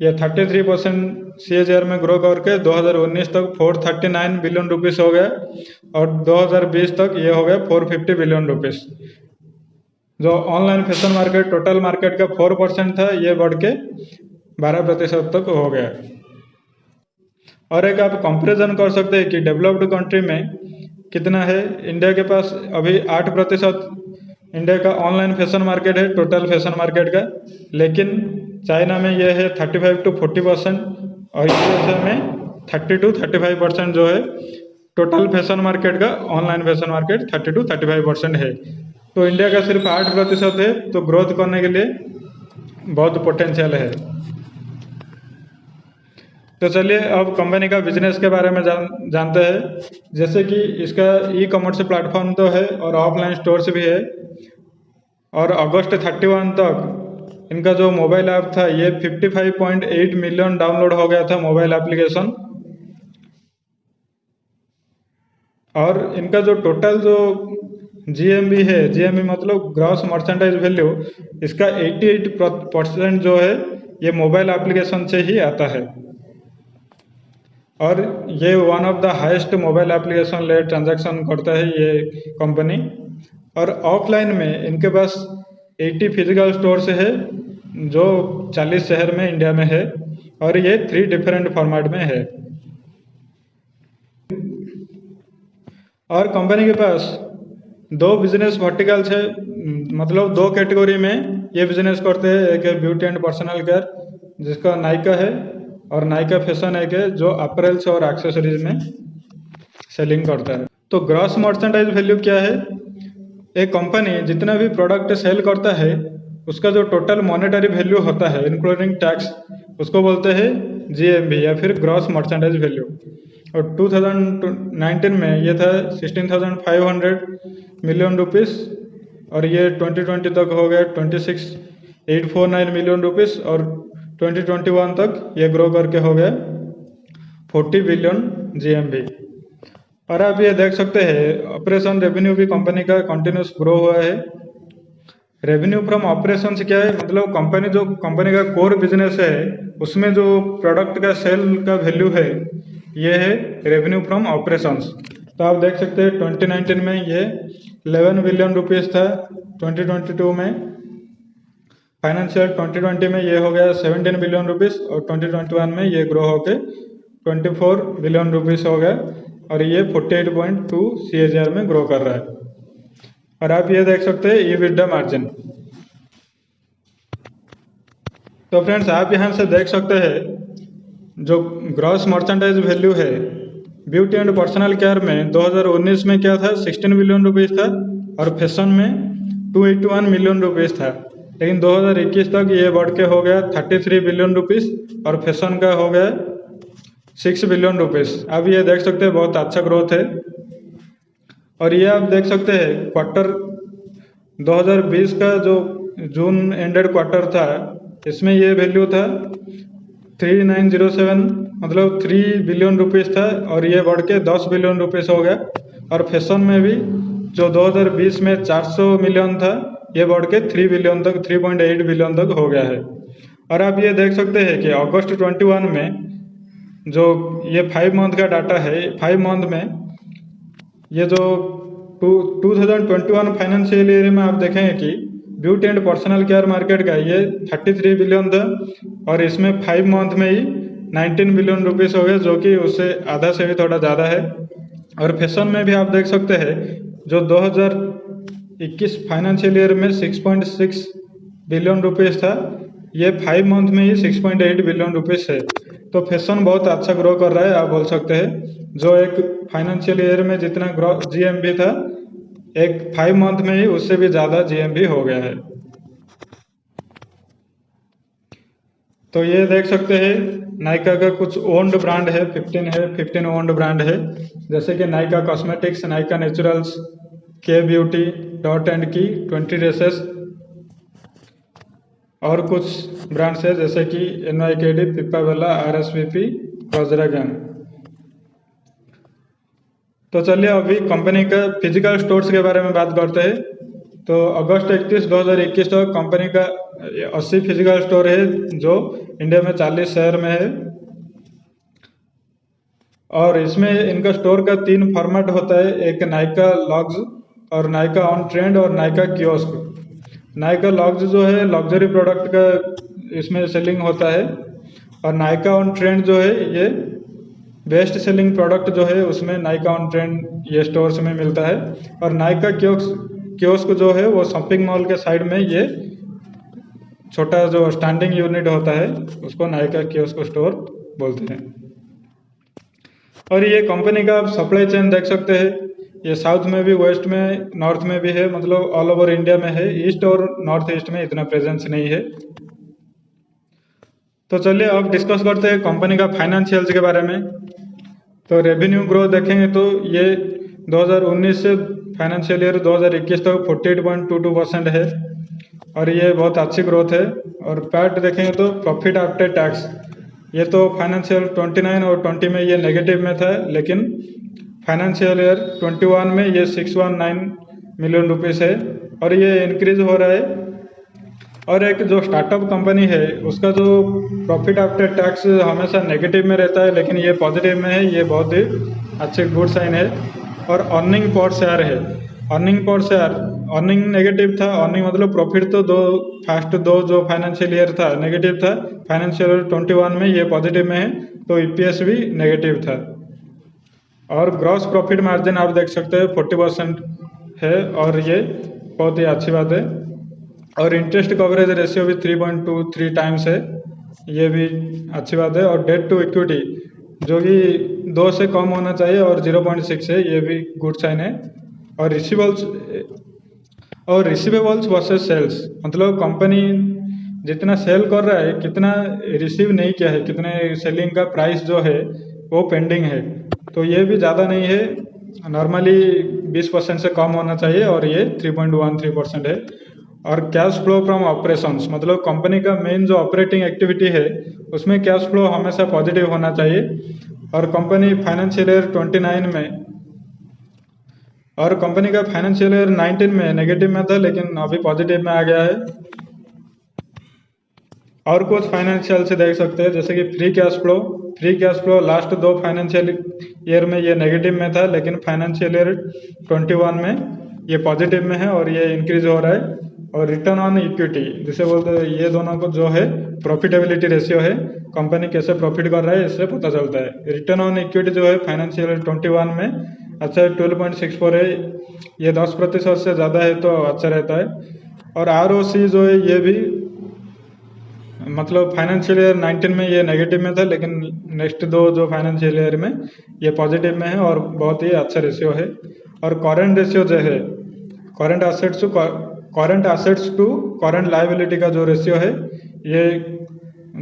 ये 33% CAGR में ग्रो करके 2019 तक 439 बिलियन रुपीस हो गया और 2020 तक ये हो गया 450 बिलियन रुपीस। जो online fashion market total market का 4% था, ये बढ़ के 12% तक हो गया। और एक आप कंपैरिजन कर सकते हैं कि डेवलप्ड कंट्री में कितना है। इंडिया के पास अभी 8% इंडिया का ऑनलाइन फैशन मार्केट है टोटल फैशन मार्केट का, लेकिन चाइना में यह है 35 to 40% और USA में 30 to 35% जो है टोटल फैशन मार्केट का। ऑनलाइन फैशन मार्केट 30 to 35% है। तो इंडिया का सिर्फ 8% है, तो ग्रोथ करने के लिए बहुत पोटेंशियल है। तो चलिए अब कंपनी का बिजनेस के बारे में जानते हैं। जैसे कि इसका ई-कॉमर्स प्लेटफॉर्म तो है और ऑफलाइन स्टोर्स भी है। और अगस्त 31 तक इनका जो मोबाइल ऐप था ये 55.8 मिलियन डाउनलोड हो गया था मोबाइल एप्लीकेशन। और इनका जो टोटल जो GMV है, GMV मतलब ग्रॉस मर्चेंडाइज वैल्यू, इसका 88% जो है ये मोबाइल एप्लीकेशन से ही आता है। और ये one of the highest mobile application ले ट्रांजैक्शन करता है ये कंपनी। और ऑफलाइन में इनके पास 80 फिजिकल स्टोर्स है जो 40 शहर में इंडिया में है और ये 3 डिफरेंट फॉर्मेट में है। और कंपनी के पास 2 बिजनेस वर्टिकल्स है, मतलब 2 कैटेगरी में ये बिजनेस करते हैं। एक है ब्यूटी एंड पर्सनल केयर जिसका नायका है, और नायका फैशन एक है जो अपरेल्स और एक्सेसरीज में सेलिंग करता है। तो ग्रॉस मर्चेंडाइज वैल्यू क्या है? एक कंपनी जितना भी प्रोडक्ट सेल करता है उसका जो टोटल मॉनेटरी वैल्यू होता है इंक्लूडिंग टैक्स, उसको बोलते हैं जीएमवी या फिर ग्रॉस मर्चेंडाइज वैल्यू। और 2019 में ये था 16,500 मिलियन रुपीस और ये 2020 तक हो गया 26,849 मिलियन रुपीस और 2021 तक ये ग्रो करके हो गया 40 बिलियन जीएमवी। और आप ये देख सकते हैं ऑपरेशन रेवेन्यू भी कंपनी का कंटिन्यूस ग्रो हुआ है। रेवेन्यू फ्रॉम ऑपरेशंस क्या है? मतलब कंपनी का कोर बिजनेस है उसमें जो प्रोडक्ट का सेल का वैल्यू है ये है रेवेन्यू फ्रॉम ऑपरेशंस। तो आप देख सकते हैं 2019 में ये 11 बिलियन रुपीस था, 2022 में फाइनेंशियल 2020 में ये हो गया 17 बिलियन रुपीस और 2021 में ये ग्रो होके 24 बिलियन रुपीस हो गया और ये 48.2 CAGR में ग्रो कर रहा है। और आप ये देख सकते हैं EBITDA मार्जिन। तो फ्रेंड्स आप यहाँ से देख सकते हैं जो ग्रॉस मर्चेंडाइज वैल्यू है ब्यूटी एंड पर्सनल केयर में 2019 में क्या था 16 बिलियन रुपीस था और फैशन में 281 मिलियन रुपीस था। लेकिन 2021 तक ये बढ़ के हो गया 33 बिलियन रुपीस और फैशन का हो गया 6 बिलियन रुपीस। आप ये देख सकते हैं बहुत अच्छा ग्रोथ है। और ये आप देख सकते हैं क्वार्टर 2020 का जो जून एंडेड क्वार्टर था इसमें ये वैल्यू था 3907 मतलब 3 बिलियन रुपीस था और ये बढ़ के 10 बिलियन रुपीस हो गया। और फैशन में भी जो 2020 में 400 मिलियन था ये बढ़ के 3 बिलियन तक 3.8 बिलियन तक हो गया है। और आप ये देख सकते हैं कि अगस्त 21 में जो ये 5 मंथ का डाटा है 5 मंथ में ये जो 2021 फाइनेंशियल ईयर में आप देखेंगे कि beauty and personal care market का ये 33 बिलियन था और इसमें 5 मंथ में ही 19 बिलियन रुपीस हो गए जो कि उससे आधा से भी थोड़ा ज़्यादा है। और फैशन में भी आप देख सकते हैं जो 2021 फाइनेंशियल ईयर में 6.6 बिलियन रुपीस था ये 5 मंथ में ही 6.8 बिलियन रुपीस है। तो फैशन बहुत अच्छा ग्रो कर रहा है आप बोल सकते हैं। जो एक फाइनेंशियल ईयर में जितना ग्रो जीएमवी था एक 5 मंथ में ही उससे भी ज़्यादा जीएमवी हो गया है। तो ये देख सकते हैं नायका का कुछ ओन्ड ब्रांड है 15 ओन्ड ब्रांड है जैसे कि नायका कॉस्मेटिक्स, नायका नेचुरल्स, के ब्यूटी, डॉट एंड की, 20 ड्रेसेस और कुछ ब्रांड्स है जैसे कि NYKD, पिपावेला, RSVP, रोजरा गैंग। तो चलिए अभी कंपनी का फिजिकल स्टोर्स के बारे में बात करते हैं। तो अगस्त 31, 2021 तक कंपनी का 80 फिजिकल स्टोर है जो इंडिया में 40 शहर में है। और इसमें इनका स्टोर का 3 फॉर्मेट होता है, एक नायका लॉग्स और नायका ऑन ट्रेंड और नायका कियोस्क। नायका लॉग्स जो है लग्जरी प्रोडक्ट का इसमें सेलिंग होता है और नायका ऑन ट्रेंड जो है ये बेस्ट सेलिंग प्रोडक्ट जो है उसमें नायका ऑन ट्रेंड ये स्टोर्स में मिलता है। और नायका कियोस्क जो है वो शॉपिंग मॉल के साइड में ये छोटा जो स्टैंडिंग यूनिट होता है उसको नायका कियोस्क स्टोर बोलते हैं। और ये कंपनी का आप सप्लाई चेन देख सकते हैं, ये साउथ में भी, वेस्ट में, नॉर्थ में भी है, मतलब ऑल ओवर इंडिया में है। ईस्ट और नॉर्थ ईस्ट में इतना प्रेजेंस नहीं है। तो चलिए अब डिस्कस करते हैं कंपनी का फाइनेंशियल्स के बारे में। तो रेवेन्यू ग्रोथ देखेंगे तो ये 2019 से फाइनेंशियल ईयर 2021 तक 48.22% है और ये बहुत अच्छी ग्रोथ है। और पैट देखेंगे तो प्रॉफिट आफ्टर टैक्स ये तो फाइनेंशियल 29 और 20 में ये नेगेटिव में था लेकिन फाइनेंशियल ईयर 21 में ये 619 मिलियन रुपीस है और ये इंक्रीज हो रहा है। और एक जो स्टार्टअप कंपनी है उसका जो प्रॉफिट आफ्टर टैक्स हमेशा नेगेटिव में रहता है लेकिन ये पॉजिटिव में है, ये बहुत ही अच्छे गुड साइन है। और अर्निंग पर शेयर है, earning per share, earning negative था, अर्निंग मतलब प्रॉफिट तो फर्स्ट दो जो फाइनेंशियल ईयर था नेगेटिव था, फाइनेंशियल ईयर 21 में ये पॉजिटिव में है तो EPS भी नेगेटिव था। और ग्रॉस प्रॉफिट मार्जिन आप देख सकते हैं 40% है और ये बहुत ही अच्छी बात है। और इंटरेस्ट कवरेज रेशियो भी 3.23 टाइम्स है ये भी अच्छी बात है। और डेट टू इक्विटी जो कि 2 से कम होना चाहिए और 0.6 है, ये भी गुड साइन है। और रिसीवेबल्स वर्सेस सेल्स, मतलब कंपनी जितना सेल कर रहा है कितना रिसीव नहीं किया है, कितने सेलिंग का प्राइस जो है वो पेंडिंग है, तो ये भी ज़्यादा नहीं है। नॉर्मली 20% से कम होना चाहिए और ये 3.13% है। और कैश फ्लो फ्रॉम ऑपरेशंस, मतलब कंपनी का मेन जो ऑपरेटिंग एक्टिविटी है उसमें कैश फ्लो हमेशा पॉजिटिव होना चाहिए। और कंपनी फाइनेंशियल ईयर 29 में और कंपनी का फाइनेंशियल ईयर 19 में नेगेटिव में था, लेकिन अभी पॉजिटिव में आ गया है। और कुछ फाइनेंशियल से देख सकते हैं, जैसे कि free cash flow last 2 financial year में ये नेगेटिव में था, लेकिन फाइनेंशियल ईयर 21 में ये पॉजिटिव में है और ये इंक्रीज हो रहा है। और रिटर्न ऑन इक्विटी जिसे बोलते हैं, ये दोनों को जो है प्रॉफिटेबिलिटी रेशियो है, कंपनी कैसे प्रॉफिट कर रहा है इससे पता चलता है। रिटर्न ऑन इक्विटी जो है फाइनेंशियल ईयर 21 में अच्छा 12.64 है, ये 10% से ज़्यादा है तो अच्छा रहता है। और ROC जो है ये भी, मतलब फाइनेंशियल ईयर 19 में ये नेगेटिव में था, लेकिन नेक्स्ट 2 जो फाइनेंशियल ईयर में ये पॉजिटिव में है और बहुत ही अच्छा रेशियो है। और करंट रेशियो जो है, current assets to current liability का जो रेशियो है ये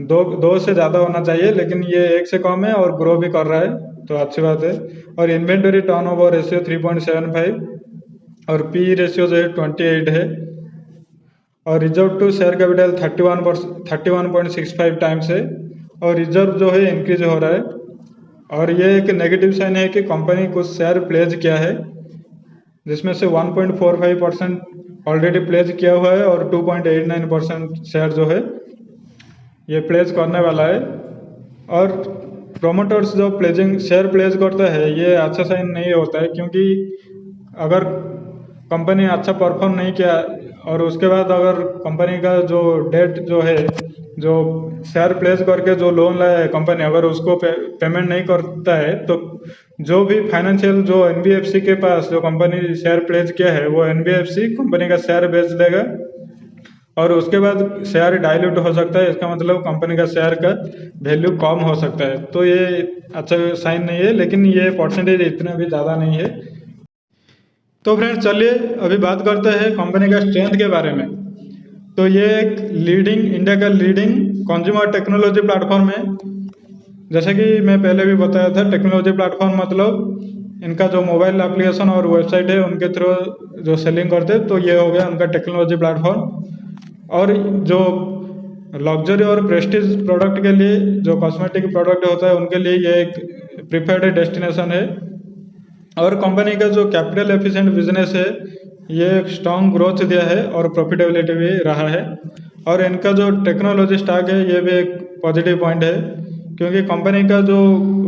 2 से ज़्यादा होना चाहिए, लेकिन ये 1 से कम है और ग्रो भी कर रहा है, तो अच्छी बात है। और इन्वेंटरी टर्नओवर रेशियो 3.75 और पी रेशियो जो है 28 है। और reserve to share capital 31.65 times है। और रिजर्व जो है इंक्रीज हो रहा है। और ये एक नेगेटिव साइन है कि कंपनी कुछ शेयर प्लेज किया है, जिसमें से 1.45% ऑलरेडी प्लेज किया हुआ है और 2.89% शेयर जो है ये प्लेज करने वाला है। और प्रोमोटर्स जो शेयर प्लेज करता है ये अच्छा साइन नहीं होता है, क्योंकि अगर कंपनी अच्छा परफॉर्म नहीं किया और उसके बाद अगर कंपनी का जो डेट जो है, जो शेयर प्लेस करके जो लोन लाया है कंपनी, अगर उसको पेमेंट नहीं करता है तो जो भी फाइनेंशियल जो NBFC के पास जो कंपनी शेयर प्लेस किया है वो NBFC कंपनी का शेयर बेच देगा और उसके बाद शेयर डाइल्यूट हो सकता है। इसका मतलब कंपनी का शेयर का वैल्यू कम हो सकता है, तो ये अच्छा साइन नहीं है, लेकिन ये परसेंटेज इतना भी ज़्यादा नहीं है। तो फ्रेंड्स चलिए अभी बात करते हैं कंपनी का स्ट्रेंथ के बारे में। तो ये एक इंडिया का लीडिंग कंज्यूमर टेक्नोलॉजी प्लेटफॉर्म है। जैसे कि मैं पहले भी बताया था, टेक्नोलॉजी प्लेटफॉर्म मतलब इनका जो मोबाइल एप्लीकेशन और वेबसाइट है उनके थ्रू जो सेलिंग करते हैं, तो ये हो गया उनका टेक्नोलॉजी प्लेटफॉर्म। और जो लग्जरी और प्रेस्टीज प्रोडक्ट के लिए, जो कॉस्मेटिक प्रोडक्ट होता है उनके लिए ये एक प्रिफर्ड डेस्टिनेशन है। और कंपनी का जो कैपिटल एफिशिएंट बिजनेस है ये एक स्ट्रॉन्ग ग्रोथ दिया है और प्रॉफिटेबिलिटी भी रहा है। और इनका जो टेक्नोलॉजी स्टैक है ये भी एक पॉजिटिव पॉइंट है, क्योंकि कंपनी का जो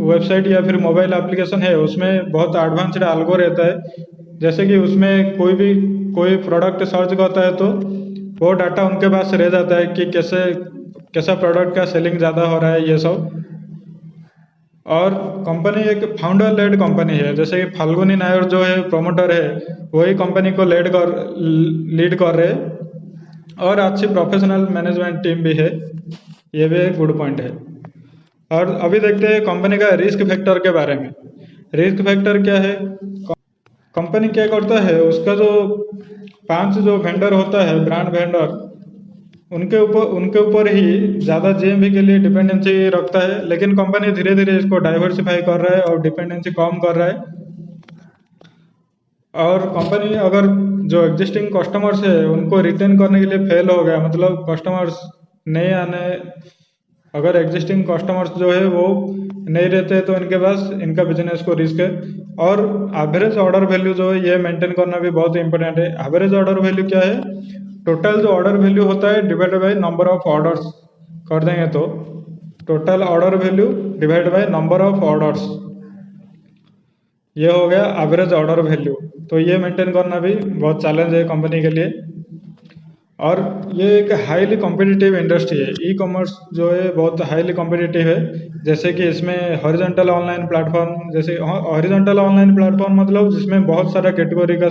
वेबसाइट या फिर मोबाइल एप्लीकेशन है उसमें बहुत एडवांस्ड एल्गो रहता है। जैसे कि उसमें कोई प्रोडक्ट सर्च करता है तो वो डाटा उनके पास रह जाता है कि कैसा प्रोडक्ट का सेलिंग ज़्यादा हो रहा है, ये सब। और कंपनी एक फाउंडर लेड कंपनी है, जैसे कि फाल्गुनी नायर जो है प्रोमोटर है वही कंपनी को लीड कर रहे हैं। और अच्छी प्रोफेशनल मैनेजमेंट टीम भी है, ये भी एक गुड पॉइंट है। और अभी देखते हैं कंपनी का रिस्क फैक्टर के बारे में। रिस्क फैक्टर क्या है? कंपनी क्या करता है, उसका जो 5 जो वेंडर होता है, ब्रांड वेंडर, उनके ऊपर ही ज़्यादा GMV के लिए डिपेंडेंसी रखता है, लेकिन कंपनी धीरे धीरे इसको डाइवर्सिफाई कर रहा है और डिपेंडेंसी कम कर रहा है। और कंपनी अगर जो एग्जिस्टिंग कस्टमर्स है उनको रिटेन करने के लिए फेल हो गया, मतलब कस्टमर्स नहीं आने, अगर एग्जिस्टिंग कस्टमर्स जो है वो नहीं रहते तो इनके पास इनका बिजनेस को रिस्क है। और एवरेज ऑर्डर वैल्यू जो है ये मेंटेन करना भी बहुत इंपॉर्टेंट है। एवरेज ऑर्डर वैल्यू क्या है? टोटल जो ऑर्डर वैल्यू होता है divided by number of orders कर देंगे तो total order value divide by number of orders, ये हो गया एवरेज ऑर्डर वैल्यू। तो ये मेंटेन करना भी बहुत चैलेंज है कंपनी के लिए। और ये एक हाईली कॉम्पिटिटिव इंडस्ट्री है। ई कॉमर्स जो है बहुत हाईली कॉम्पिटिटिव है। जैसे कि इसमें हॉरिजॉन्टल ऑनलाइन प्लेटफॉर्म, जैसे हॉरिजॉन्टल ऑनलाइन प्लेटफॉर्म मतलब जिसमें बहुत सारा कैटेगरी का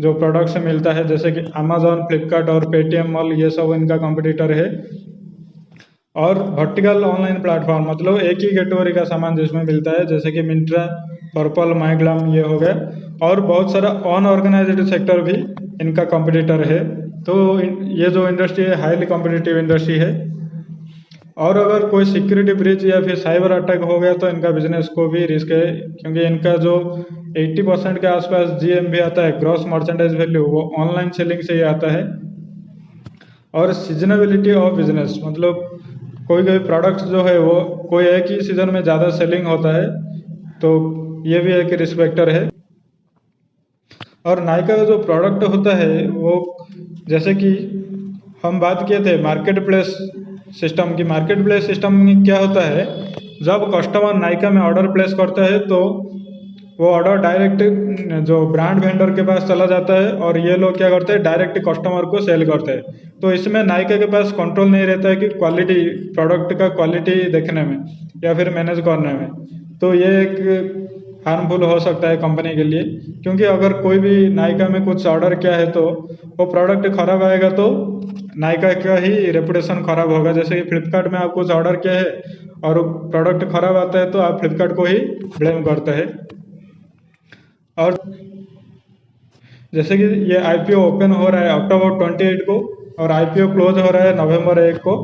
जो प्रोडक्ट्स मिलता है, जैसे कि अमेजोन, फ्लिपकार्ट और पेटीएम मॉल, ये सब इनका कॉम्पिटिटर है। और वर्टिकल ऑनलाइन प्लेटफॉर्म मतलब एक ही कैटेगरी का सामान जिसमें मिलता है, जैसे कि मिंत्रा, पर्पल, माईग्राम ये हो गया। और बहुत सारा अनऑर्गेनाइज्ड सेक्टर भी इनका कॉम्पिटिटर है। तो ये जो इंडस्ट्री है हाईली कॉम्पिटिटिव इंडस्ट्री है। और अगर कोई सिक्योरिटी ब्रीच या फिर साइबर अटैक हो गया तो इनका बिजनेस को भी रिस्क है, क्योंकि इनका जो 80% के आसपास GMV आता है, ग्रॉस मर्चेंडाइज वैल्यू, वो ऑनलाइन सेलिंग से ही आता है। और सीजनेबिलिटी ऑफ बिजनेस मतलब कोई कोई प्रोडक्ट्स जो है वो कोई एक ही सीजन में ज़्यादा सेलिंग होता है, तो ये भी एक रिस्क फैक्टर है। और नायका का जो प्रोडक्ट होता है वो, जैसे कि हम बात किए थे मार्केट प्लेस सिस्टम की। मार्केट प्लेस सिस्टम में क्या होता है, जब कस्टमर नायका में ऑर्डर प्लेस करता है तो वो ऑर्डर डायरेक्ट जो ब्रांड वेंडर के पास चला जाता है, और ये लोग क्या करते हैं डायरेक्ट कस्टमर को सेल करते हैं। तो इसमें नायका के पास कंट्रोल नहीं रहता है कि क्वालिटी, प्रोडक्ट का क्वालिटी देखने में या फिर मैनेज करने में। तो ये एक हार्मफुल हो सकता है कंपनी के लिए, क्योंकि अगर कोई भी नायका में कुछ ऑर्डर किया है तो वो प्रोडक्ट खराब आएगा तो नायका का ही रेपुटेशन खराब होगा। जैसे कि फ्लिपकार्ट में आप कुछ ऑर्डर किया है और प्रोडक्ट खराब आता है तो आप फ्लिपकार्ट को ही ब्लेम करते हैं। और जैसे कि ये IPO ओपन हो रहा है अक्टूबर 28 को, और IPO क्लोज हो रहा है नवंबर 1 को।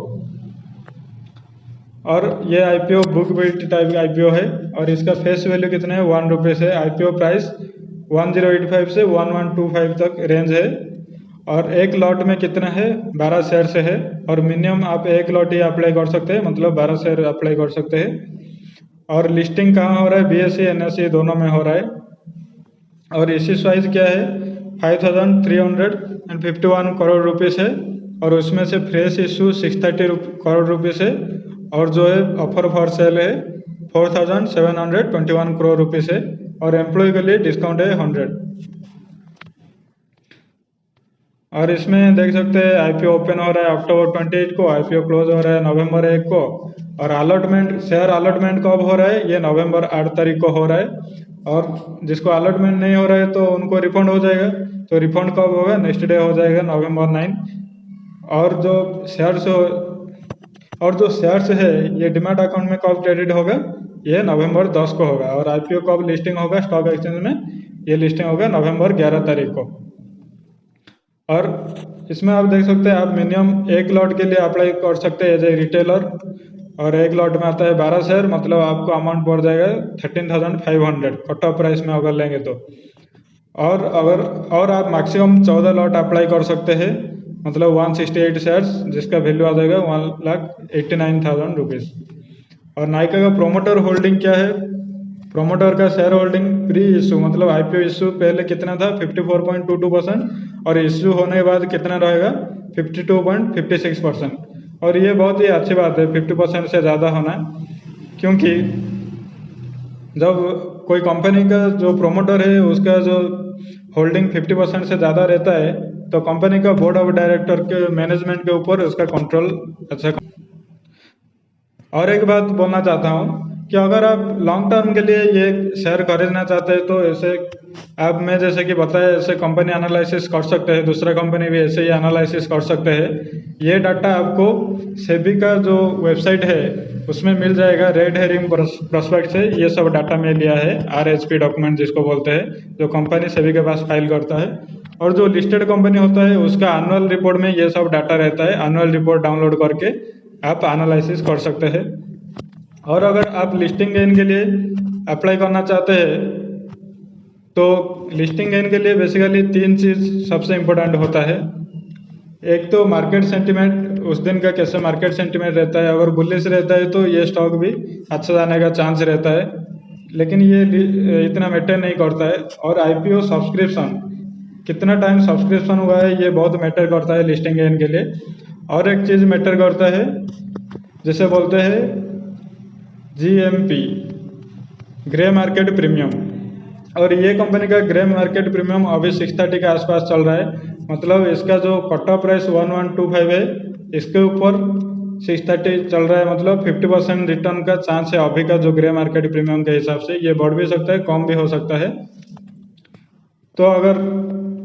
और ये IPO बुक बिल्ड टाइप का IPO है, और इसका फेस वैल्यू कितना है, 1 रुपये से। IPO प्राइस 1085 से 1125 तक रेंज है। और एक लॉट में कितना है, 12 शेयर से है, और मिनिमम आप एक लॉट ही अप्लाई कर सकते हैं, मतलब 12 शेयर अप्लाई कर सकते हैं। और लिस्टिंग कहाँ हो रहा है, BSE NSE दोनों में हो रहा है। और इसी साइज क्या है, 5351 करोड़ रुपीस है, और उसमें से फ्रेश इशू 630 करोड़ रुपीस है, और जो है ऑफर फॉर सेल है 4721 करोड़ रुपीस है, और एम्प्लॉय के लिए डिस्काउंट है 100। और इसमें देख सकते हैं IPO ओपन हो रहा है अक्टूबर 28 को, IPO क्लोज हो रहा है नवंबर 1 को, और अलॉटमेंट, शेयर अलॉटमेंट कब हो रहा है, ये नवंबर 8 तारीख को हो रहा है। और जिसको अलॉटमेंट नहीं हो रहा है तो उनको रिफंड हो जाएगा। तो रिफंड कब होगा, नेक्स्ट डे हो जाएगा नवंबर 9। और जो शेयर्स है ये डिमैट अकाउंट में कब क्रेडिट होगा, ये नवंबर 10 को होगा। और IPO कब लिस्टिंग होगा स्टॉक एक्सचेंज में, ये लिस्टिंग होगा नवंबर 11 तारीख को। और इसमें आप देख सकते हैं आप मिनिमम एक लॉट के लिए अप्लाई कर सकते हैं एज ए रिटेलर, और एक लॉट में आता है 12 शेयर, मतलब आपको अमाउंट पड़ जाएगा 13,500 कट ऑफ प्राइस में अगर लेंगे तो। और आप मैक्सिमम 14 लॉट अप्लाई कर सकते हैं, मतलब 168 शेयर्स, जिसका वैल्यू आ जाएगा 1,89,000 रुपीज़। और नायका का प्रोमोटर होल्डिंग क्या है, प्रोमोटर का शेयर होल्डिंग प्री इशू मतलब IPO इशू पहले कितना था, 54.22%, और इशू होने के बाद कितना रहेगा, 52.56%। और ये बहुत ही अच्छी बात है 50% से ज़्यादा होना, क्योंकि जब कोई कंपनी का जो प्रोमोटर है उसका जो होल्डिंग 50% से ज़्यादा रहता है तो कंपनी का बोर्ड ऑफ डायरेक्टर के मैनेजमेंट के ऊपर उसका कंट्रोल अच्छा। और एक बात बोलना चाहता हूँ कि अगर आप लॉन्ग टर्म के लिए ये शेयर खरीदना चाहते हैं तो ऐसे आप, मैं जैसे कि बताया, ऐसे कंपनी एनालिसिस कर सकते हैं, दूसरा कंपनी भी ऐसे ही एनालिसिस कर सकते हैं। ये डाटा आपको सेबी का जो वेबसाइट है उसमें मिल जाएगा, रेड हेरिंग प्रोस्पेक्ट से ये सब डाटा में लिया है, RHP डॉक्यूमेंट जिसको बोलते हैं, जो कंपनी सेबी के पास फाइल करता है। और जो लिस्टेड कंपनी होता है उसका एनुअल रिपोर्ट में ये सब डाटा रहता है, एनुअल रिपोर्ट डाउनलोड करके आप एनालिसिस कर सकते हैं। और अगर आप लिस्टिंग गेन के लिए अप्लाई करना चाहते हैं तो लिस्टिंग गेन के लिए बेसिकली 3 चीज़ सबसे इम्पोर्टेंट होता है। एक तो मार्केट सेंटिमेंट, उस दिन का कैसे मार्केट सेंटिमेंट रहता है, अगर बुलिश रहता है तो ये स्टॉक भी अच्छा जाने का चांस रहता है, लेकिन ये इतना मैटर नहीं करता है। और IPO सब्सक्रिप्शन, कितना टाइम सब्सक्रिप्शन हुआ है, ये बहुत मैटर करता है लिस्टिंग गेन के लिए। और एक चीज़ मैटर करता है जिसे बोलते हैं GMP, ग्रे मार्केट प्रीमियम। और ये कंपनी का ग्रे मार्केट प्रीमियम अभी 630 के आसपास चल रहा है, मतलब इसका जो कट ऑफ प्राइस 1125 है, इसके ऊपर 630 चल रहा है, मतलब 50% रिटर्न का चांस है अभी का जो ग्रे मार्केट प्रीमियम के हिसाब से। ये बढ़ भी सकता है, कम भी हो सकता है। तो अगर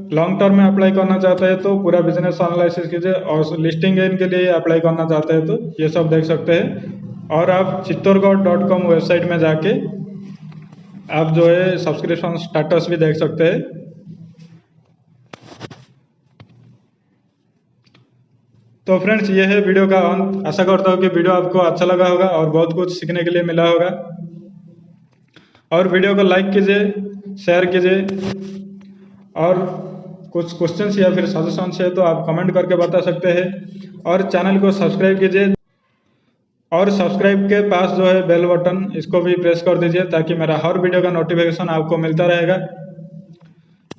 लॉन्ग टर्म में अप्लाई करना चाहते हैं तो पूरा बिजनेस एनालिसिस कीजिए, और लिस्टिंग गेन के लिए अप्लाई करना चाहते हैं तो ये सब देख सकते हैं। और आप चित्तौड़गढ़.com वेबसाइट में जाके आप जो है सब्सक्रिप्शन स्टेटस भी देख सकते हैं। तो फ्रेंड्स, ये है वीडियो का अंत। आशा करता हूँ कि वीडियो आपको अच्छा लगा होगा और बहुत कुछ सीखने के लिए मिला होगा। और वीडियो को लाइक कीजिए, शेयर कीजिए, और कुछ क्वेश्चंस या फिर सजेशंस है तो आप कमेंट करके बता सकते हैं। और चैनल को सब्सक्राइब कीजिए, और सब्सक्राइब के पास जो है बेल बटन, इसको भी प्रेस कर दीजिए ताकि मेरा हर वीडियो का नोटिफिकेशन आपको मिलता रहेगा।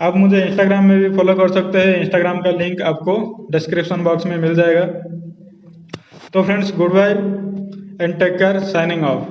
आप मुझे इंस्टाग्राम में भी फॉलो कर सकते हैं, इंस्टाग्राम का लिंक आपको डिस्क्रिप्शन बॉक्स में मिल जाएगा। तो friends, goodbye and take care, signing of.